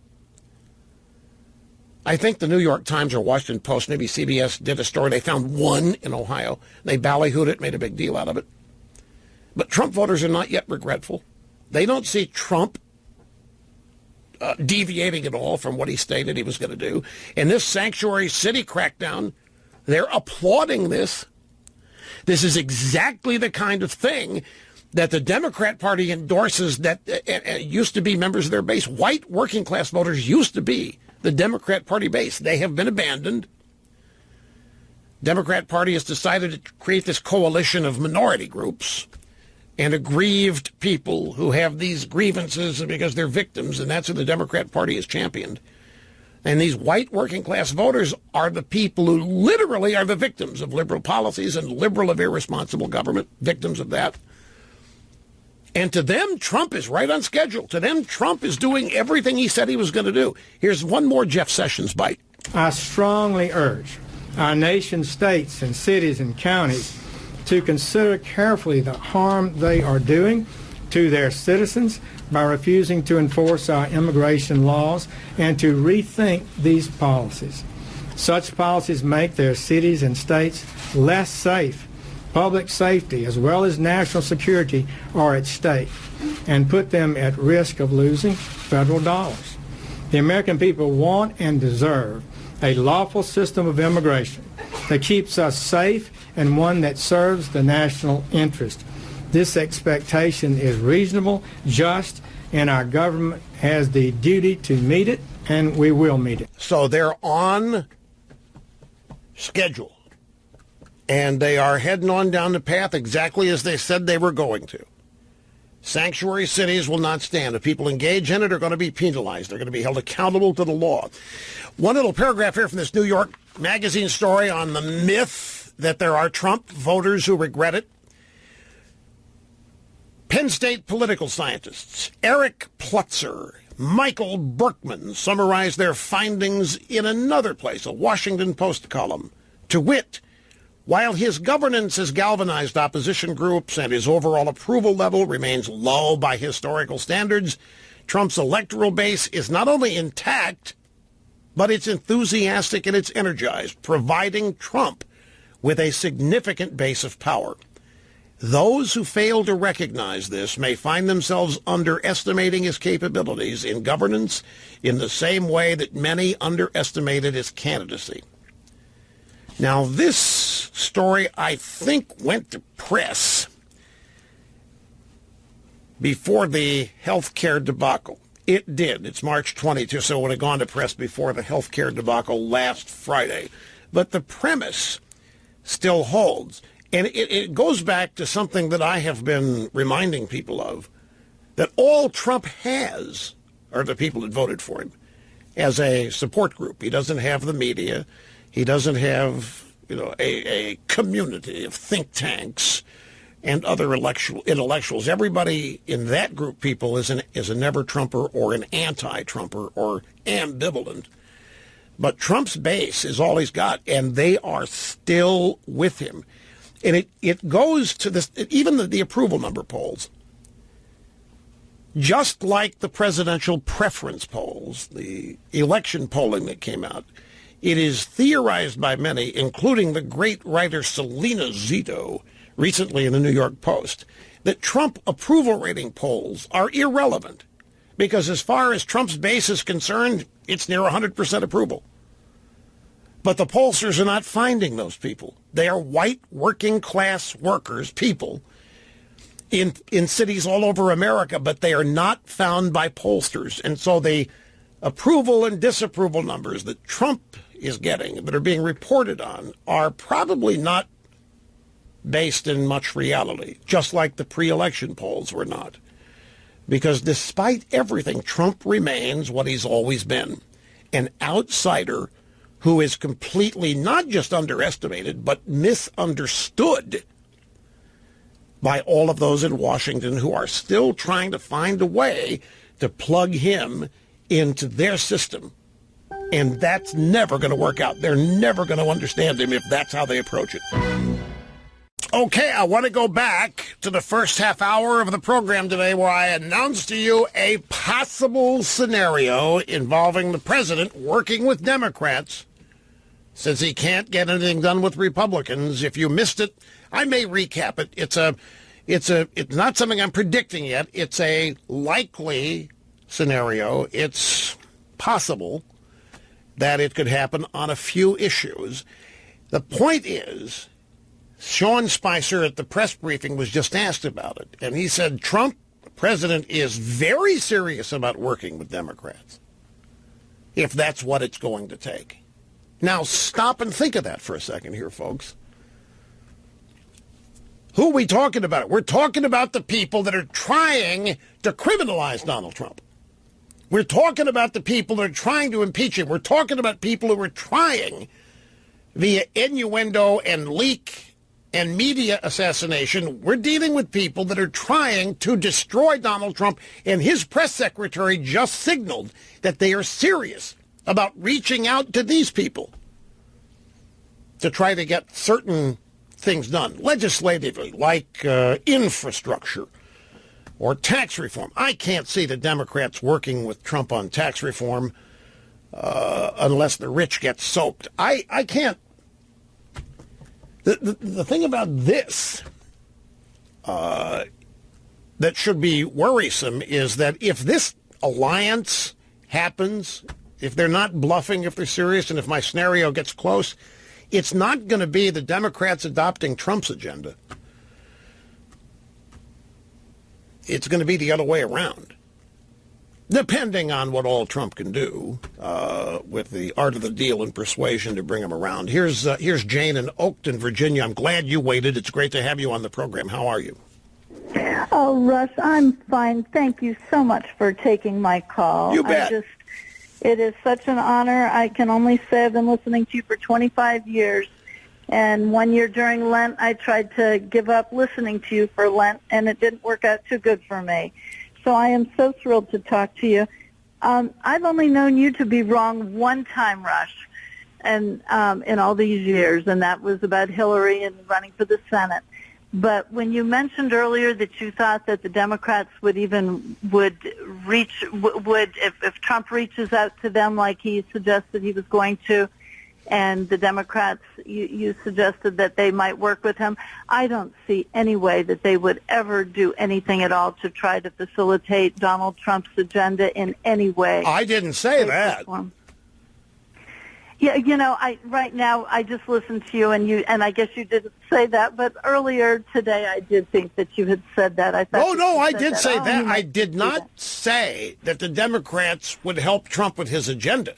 I think the New York Times or Washington Post, maybe CBS, did a story. They found one in Ohio. They ballyhooed it, made a big deal out of it. But Trump voters are not yet regretful. They don't see Trump deviating at all from what he stated he was going to do. In this sanctuary city crackdown, they're applauding this. This is exactly the kind of thing that the Democrat Party endorses, that used to be members of their base. White working class voters used to be the Democrat Party base. They have been abandoned. Democrat Party has decided to create this coalition of minority groups and aggrieved people who have these grievances because they're victims, and that's who the Democrat Party has championed. And these white working class voters are the people who literally are the victims of liberal policies and liberal of irresponsible government, victims of that. And to them, Trump is right on schedule. To them, Trump is doing everything he said he was going to do. Here's one more Jeff Sessions bite. I strongly urge our nation's states and cities and counties to consider carefully the harm they are doing to their citizens by refusing to enforce our immigration laws and to rethink these policies. Such policies make their cities and states less safe. Public safety as well as national security are at stake and put them at risk of losing federal dollars. The American people want and deserve a lawful system of immigration that keeps us safe and one that serves the national interest. This expectation is reasonable, just, and our government has the duty to meet it, and we will meet it. So they're on schedule, and they are heading on down the path exactly as they said they were going to. Sanctuary cities will not stand. If people engage in it, are going to be penalized. They're going to be held accountable to the law. One little paragraph here from this New York Magazine story on the myth that there are Trump voters who regret it. Penn State political scientists Eric Plutzer, Michael Berkman summarize their findings in another place, a Washington Post column. To wit, while his governance has galvanized opposition groups and his overall approval level remains low by historical standards, Trump's electoral base is not only intact, but it's enthusiastic and it's energized, providing Trump with a significant base of power. Those who fail to recognize this may find themselves underestimating his capabilities in governance in the same way that many underestimated his candidacy. Now, this story, I think, went to press before the health care debacle. It did. It's March 22, so it would have gone to press before the health care debacle last Friday. But the premise still holds. And it goes back to something that I have been reminding people of, that all Trump has are the people that voted for him as a support group. He doesn't have the media. He doesn't have, a community of think tanks and other intellectuals. Everybody in that group, people, is a never-Trumper or an anti-Trumper or ambivalent. But Trump's base is all he's got, and they are still with him. And it goes to this, even the approval number polls, just like the presidential preference polls, the election polling that came out, it is theorized by many, including the great writer Selena Zito, recently in the New York Post, that Trump approval rating polls are irrelevant because as far as Trump's base is concerned, it's near 100% approval. But the pollsters are not finding those people. They are white working class workers, people, in cities all over America, but they are not found by pollsters. And so the approval and disapproval numbers that Trump is getting, that are being reported on, are probably not based in much reality, just like the pre-election polls were not. Because despite everything, Trump remains what he's always been, an outsider who is completely not just underestimated, but misunderstood by all of those in Washington who are still trying to find a way to plug him into their system. And that's never going to work out. They're never going to understand him if that's how they approach it. Okay, I want to go back to the first half hour of the program today where I announced to you a possible scenario involving the president working with Democrats since he can't get anything done with Republicans. If you missed it, I may recap it. It's not something I'm predicting yet. It's a likely scenario. It's possible that it could happen on a few issues. The point is, Sean Spicer at the press briefing was just asked about it, and he said Trump, the president, is very serious about working with Democrats, if that's what it's going to take. Now, stop and think of that for a second here, folks. Who are we talking about? We're talking about the people that are trying to criminalize Donald Trump. We're talking about the people that are trying to impeach him. We're talking about people who are trying, via innuendo and leak and media assassination, we're dealing with people that are trying to destroy Donald Trump, and his press secretary just signaled that they are serious about reaching out to these people to try to get certain things done legislatively, like infrastructure or tax reform. I can't see the Democrats working with Trump on tax reform unless the rich get soaked. I can't. The thing about this that should be worrisome is that if this alliance happens, if they're not bluffing, if they're serious, and if my scenario gets close, it's not going to be the Democrats adopting Trump's agenda. It's going to be the other way around, depending on what all Trump can do with the art of the deal and persuasion to bring him around. Here's Jane in Oakton, Virginia. I'm glad you waited. It's great to have you on the program. How are you? Oh, Russ, I'm fine. Thank you so much for taking my call. You bet. It is such an honor. I can only say I've been listening to you for 25 years. And 1 year during Lent, I tried to give up listening to you for Lent, and it didn't work out too good for me. So I am so thrilled to talk to you. I've only known you to be wrong one time, Rush, and in all these years, and that was about Hillary and running for the Senate. But when you mentioned earlier that you thought that the Democrats would reach if Trump reaches out to them like he suggested he was going to, and the Democrats, you suggested that they might work with him. I don't see any way that they would ever do anything at all to try to facilitate Donald Trump's agenda in any way. I didn't say that. Yeah, right now I just listened to you, and I guess you didn't say that, but earlier today I did think that you had said that. I thought. No, I did say that. I did not say that the Democrats would help Trump with his agenda.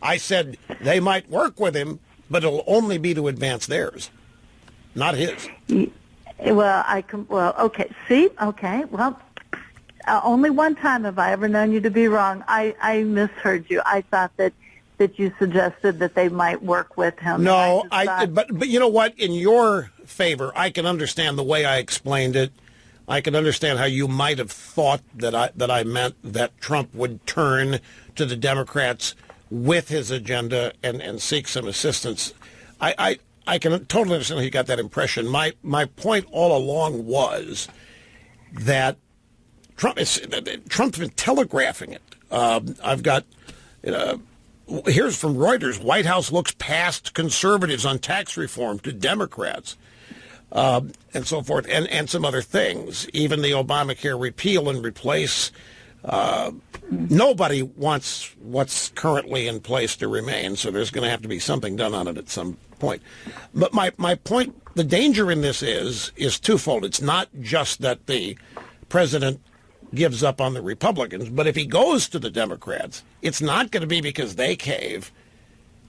I said they might work with him, but it'll only be to advance theirs, not his. Well, okay. See, okay. Well, only one time have I ever known you to be wrong. I misheard you. I thought that you suggested that they might work with him. No, but you know what? In your favor, I can understand the way I explained it. I can understand how you might have thought that I meant that Trump would turn to the Democrats with his agenda and seek some assistance. I can totally understand how you got that impression. My point all along was that Trump's been telegraphing it. I've got. Here's from Reuters. White House looks past conservatives on tax reform to Democrats, and so forth, and some other things. Even the Obamacare repeal and replace. Nobody wants what's currently in place to remain, so there's going to have to be something done on it at some point. But my point, the danger in this is twofold. It's not just that the president gives up on the Republicans, but if he goes to the Democrats, it's not going to be because they cave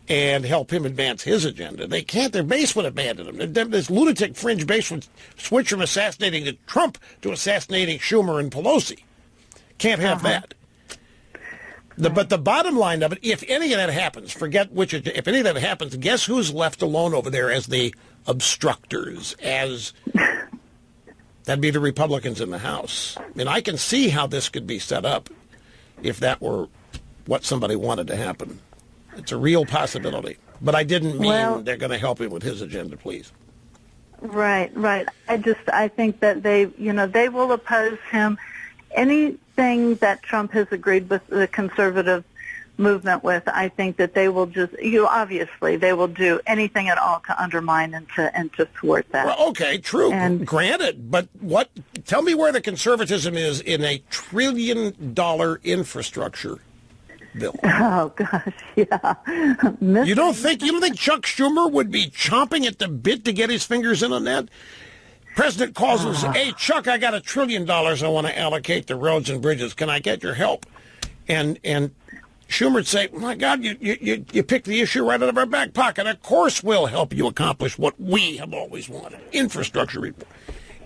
and help him advance his agenda. They can't. Their base would abandon him. This lunatic fringe base would switch from assassinating Trump to assassinating Schumer and Pelosi. Can't have that. But the bottom line of it, if any of that happens, if any of that happens, guess who's left alone over there as the obstructors, that'd be the Republicans in the House. I mean, I can see how this could be set up if that were what somebody wanted to happen. It's a real possibility. But I didn't mean they're going to help him with his agenda, please. Right. I think that they will oppose him. Anything that Trump has agreed with the conservative movement with, I think that they will obviously they will do anything at all to undermine and to thwart that. Well, okay, true. Granted, but tell me where the conservatism is in a $1 trillion infrastructure bill. Oh gosh, yeah. You don't think Chuck Schumer would be chomping at the bit to get his fingers in on that? President calls and says, "Hey, Chuck, I got $1 trillion I want to allocate to roads and bridges. Can I get your help?" And Schumer would say, "My God, you picked the issue right out of our back pocket. Of course we'll help you accomplish what we have always wanted, infrastructure reform."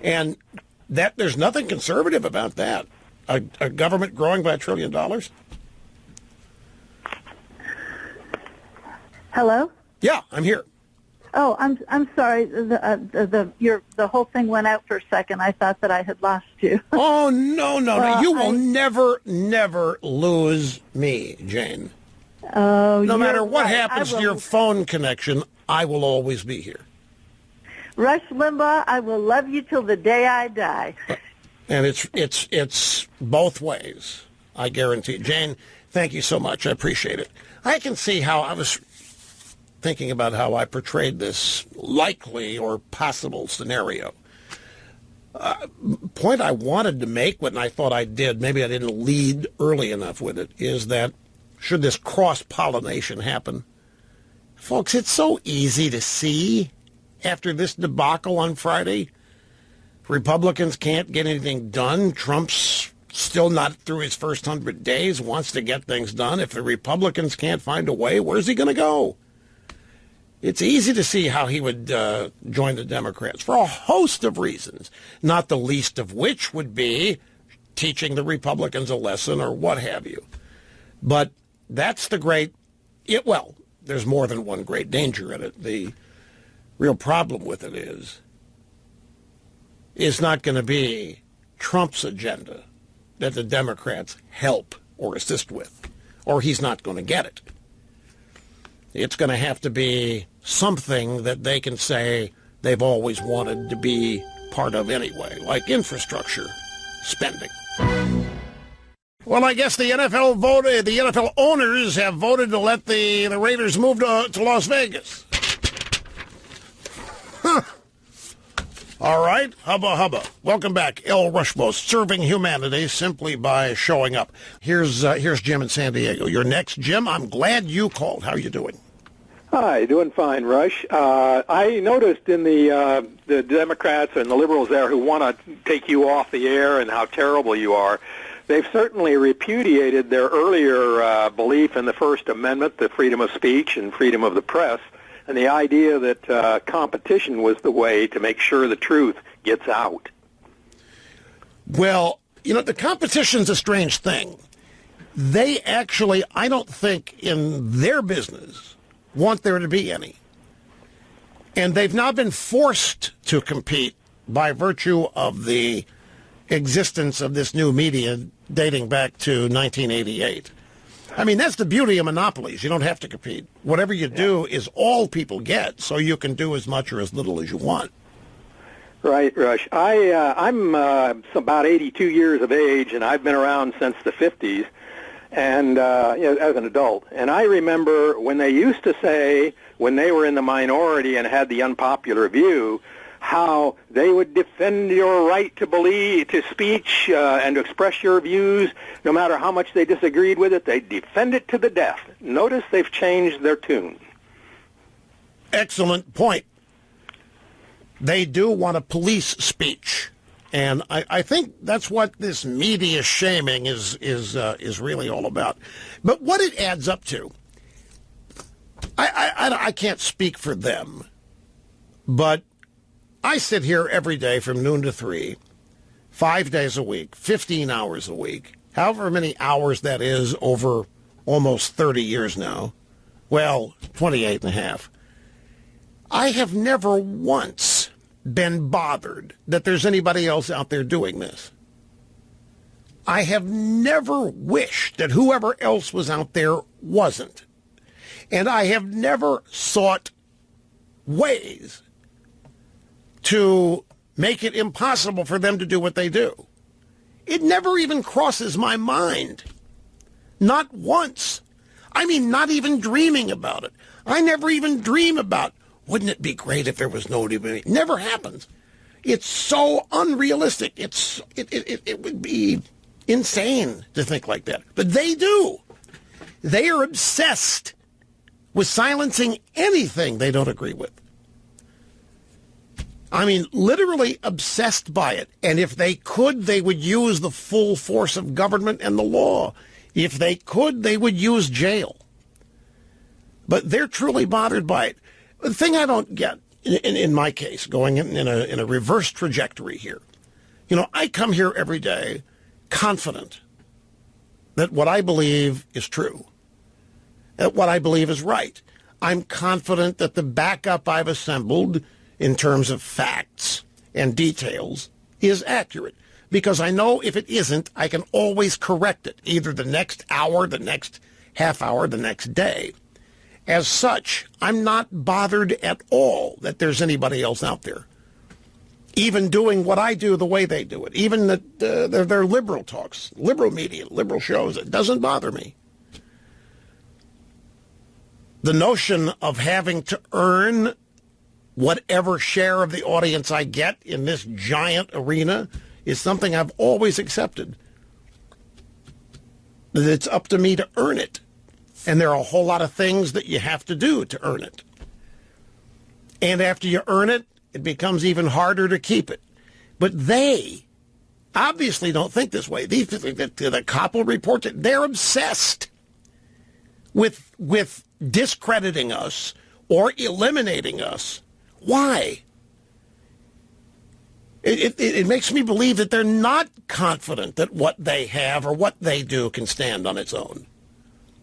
And that there's nothing conservative about that. A government growing by $1 trillion. Hello? Yeah, I'm here. Oh, I'm sorry. The whole thing went out for a second. I thought that I had lost you. Oh no! You will never lose me, Jane. Oh, no matter what happens to your phone connection, I will always be here. Rush Limbaugh, I will love you till the day I die. And it's both ways. I guarantee. Jane, thank you so much. I appreciate it. I can see how I was thinking about how I portrayed this likely or possible scenario. Point I wanted to make, when I thought I did, maybe I didn't lead early enough with it, is that should this cross-pollination happen, folks, it's so easy to see after this debacle on Friday. Republicans can't get anything done. Trump's still not through his first 100 days, wants to get things done. If the Republicans can't find a way, where's he going to go? It's easy to see how he would join the Democrats for a host of reasons, not the least of which would be teaching the Republicans a lesson or what have you. But that's the great, there's more than one great danger in it. The real problem with it is not going to be Trump's agenda that the Democrats help or assist with, or he's not going to get it. It's going to have to be something that they can say they've always wanted to be part of anyway, like infrastructure spending. Well, I guess the NFL owners have voted to let the Raiders move to Las Vegas. Huh. All right, hubba. Welcome back, El Rushbo, serving humanity simply by showing up. Here's Jim in San Diego. You're next, Jim. I'm glad you called. How are you doing? Hi, doing fine, Rush. I noticed in the Democrats and the liberals there who want to take you off the air and how terrible you are, they've certainly repudiated their earlier belief in the First Amendment, the freedom of speech and freedom of the press, and the idea that competition was the way to make sure the truth gets out. Well, you know, the competition's a strange thing. They actually, I don't think in their business, want there to be any. And they've now been forced to compete by virtue of the existence of this new media dating back to 1988. I mean, that's the beauty of monopolies. You don't have to compete. Whatever you do is all people get, so you can do as much or as little as you want. Right, Rush. I'm about 82 years of age, and I've been around since the 50s. And as an adult. And I remember when they used to say, when they were in the minority and had the unpopular view, how they would defend your right to believe, to speech, and to express your views, no matter how much they disagreed with it. They'd defend it to the death. Notice they've changed their tune. Excellent point. They do want to police speech. And I think that's what this media shaming is really all about. But what it adds up to, I can't speak for them, but I sit here every day from noon to 3, 5 days a week, 15 hours a week, however many hours that is over almost 30 years now. Well, 28 and a half. I have never once been bothered that there's anybody else out there doing this. I have never wished that whoever else was out there wasn't. And I have never sought ways to make it impossible for them to do what they do. It never even crosses my mind. Not once. I mean, not even dreaming about it. I never even dream about, wouldn't it be great if there was no debate? Never happens. It's so unrealistic. It would be insane to think like that. But they do. They are obsessed with silencing anything they don't agree with. I mean, literally obsessed by it. And if they could, they would use the full force of government and the law. If they could, they would use jail. But they're truly bothered by it. The thing I don't get, in my case, going in a reverse trajectory here, you know, I come here every day confident that what I believe is true, that what I believe is right. I'm confident that the backup I've assembled in terms of facts and details is accurate, because I know if it isn't, I can always correct it, either the next hour, the next half hour, the next day. As such, I'm not bothered at all that there's anybody else out there, even doing what I do the way they do it, even that they're liberal talks, liberal media, liberal shows. It doesn't bother me. The notion of having to earn whatever share of the audience I get in this giant arena is something I've always accepted. That it's up to me to earn it. And there are a whole lot of things that you have to do to earn it. And after you earn it, it becomes even harder to keep it. But they obviously don't think this way. The Koppel report, they're obsessed with discrediting us or eliminating us. Why? It makes me believe that they're not confident that what they have or what they do can stand on its own.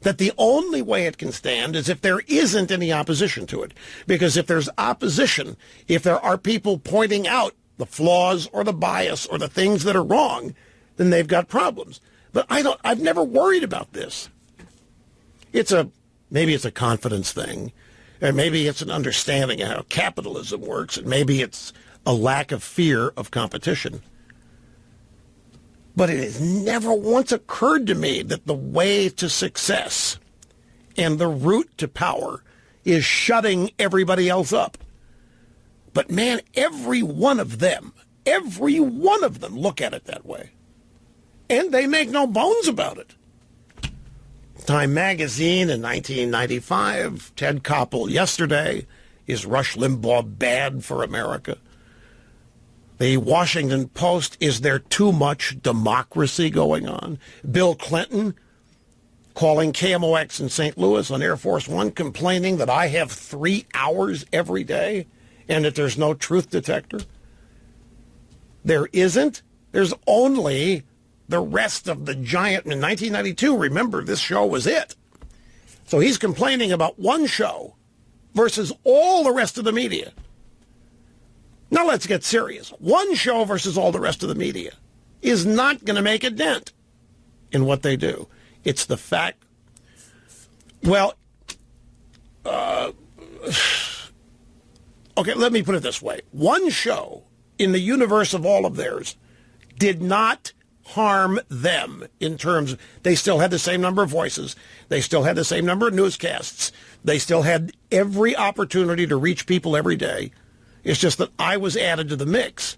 That the only way it can stand is if there isn't any opposition to it. Because if there's opposition, if there are people pointing out the flaws or the bias or the things that are wrong, then they've got problems. But I've never worried about this. Maybe it's a confidence thing, and maybe it's an understanding of how capitalism works, and maybe it's a lack of fear of competition. But it has never once occurred to me that the way to success and the route to power is shutting everybody else up. But man, every one of them look at it that way. And they make no bones about it. Time magazine in 1995, Ted Koppel yesterday, is Rush Limbaugh bad for America? The Washington Post, is there too much democracy going on? Bill Clinton calling KMOX in St. Louis on Air Force One, complaining that I have 3 hours every day and that there's no truth detector. There isn't. There's only the rest of the giant. In 1992, remember, this show was it. So he's complaining about one show versus all the rest of the media. Now let's get serious. One show versus all the rest of the media is not going to make a dent in what they do. It's the fact, well, okay, let me put it this way. One show in the universe of all of theirs did not harm them in terms of, they still had the same number of voices. They still had the same number of newscasts. They still had every opportunity to reach people every day. It's just that I was added to the mix.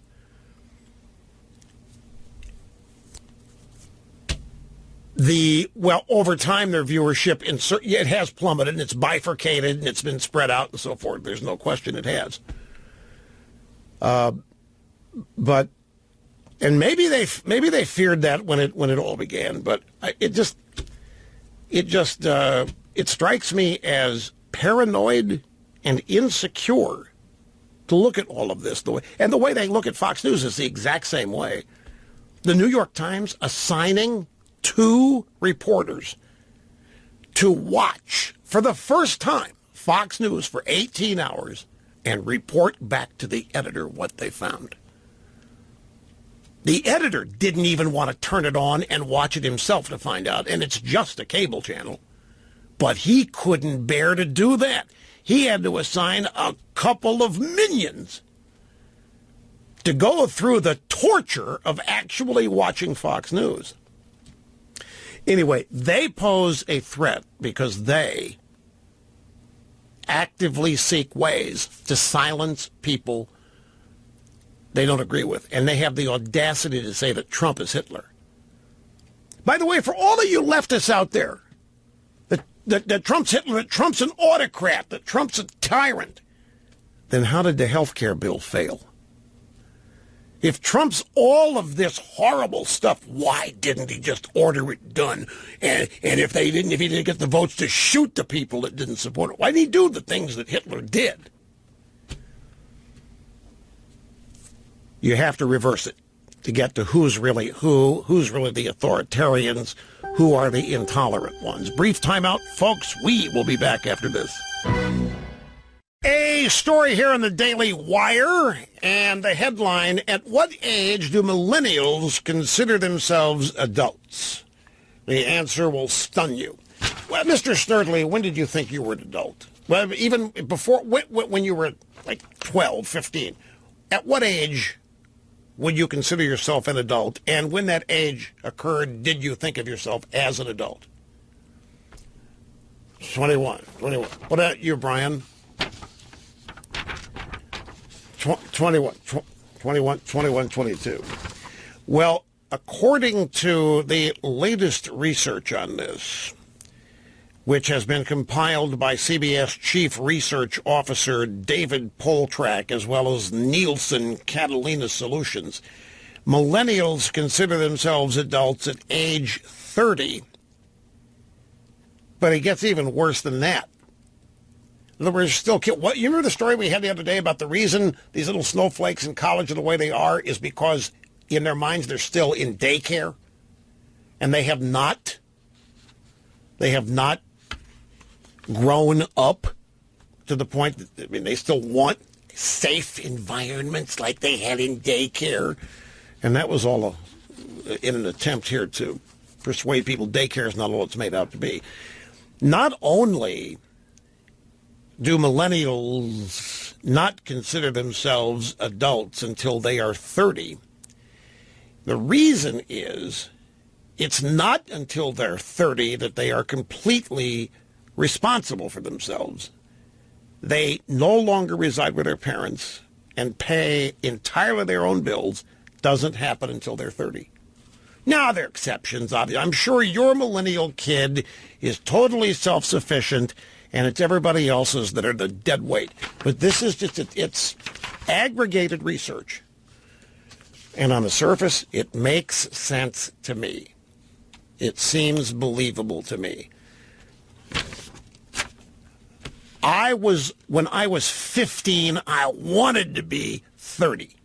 Well, over time, their viewership, it has plummeted, and it's bifurcated, and it's been spread out and so forth. There's no question it has. But, and maybe they feared that when it all began, but it strikes me as paranoid and insecure to look at all of this. The way they look at Fox News is the exact same way. The New York Times assigning 2 reporters to watch for the first time Fox News for 18 hours and report back to the editor what they found. The editor didn't even want to turn it on and watch it himself to find out, and it's just a cable channel. But he couldn't bear to do that. He had to assign a couple of minions to go through the torture of actually watching Fox News. Anyway, they pose a threat because they actively seek ways to silence people they don't agree with. And they have the audacity to say that Trump is Hitler. By the way, for all of you leftists out there, that Trump's Hitler, that Trump's an autocrat, that Trump's a tyrant, then how did the health care bill fail? If Trump's all of this horrible stuff, why didn't he just order it done? And if he didn't get the votes to shoot the people that didn't support it, why didn't he do the things that Hitler did? You have to reverse it to get to who's really who's really the authoritarians, who are the intolerant ones. Brief timeout, folks. We will be back after this. A story here in the Daily Wire, and the headline, at what age do millennials consider themselves adults? The answer will stun you. Well, Mr. Snerdley, when did you think you were an adult? Well, even before, when you were like 12, 15, at what age would you consider yourself an adult? And when that age occurred, did you think of yourself as an adult? 21. What about you, Brian? 21, 22. Well, according to the latest research on this, which has been compiled by CBS Chief Research Officer David Poltrack, as well as Nielsen Catalina Solutions, millennials consider themselves adults at age 30. But it gets even worse than that. In other words, still, what, you remember the story we had the other day about the reason these little snowflakes in college are the way they are is because in their minds they're still in daycare, and they have not grown up to the point that, they still want safe environments like they had in daycare, and that was all in an attempt here to persuade people daycare is not all it's made out to be. Not only do millennials not consider themselves adults until they are 30, the reason is it's not until they're 30 that they are completely responsible for themselves. They no longer reside with their parents and pay entirely their own bills. Doesn't happen until they're 30. Now, there are exceptions, obviously. I'm sure your millennial kid is totally self-sufficient, and it's everybody else's that are the dead weight. But this is just, it's aggregated research. And on the surface, it makes sense to me. It seems believable to me. When I was 15, I wanted to be 30.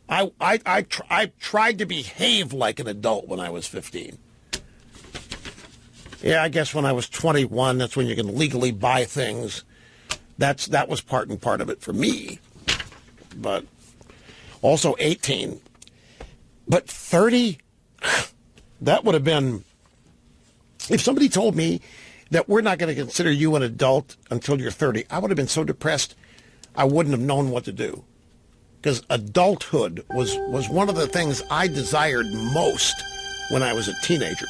I tried to behave like an adult when I was 15. Yeah, I guess when I was 21, that's when you can legally buy things. That was part and part of it for me. But also 18. But 30, that would have been, if somebody told me that we're not going to consider you an adult until you're 30, I would have been so depressed I wouldn't have known what to do. Because adulthood was one of the things I desired most when I was a teenager.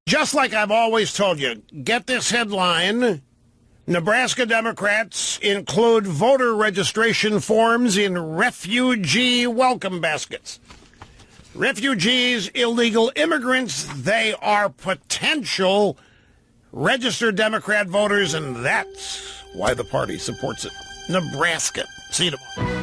Just like I've always told you, get this headline: Nebraska Democrats include voter registration forms in refugee welcome baskets. Refugees, illegal immigrants, they are potential registered Democrat voters, and that's why the party supports it. Nebraska. See you tomorrow.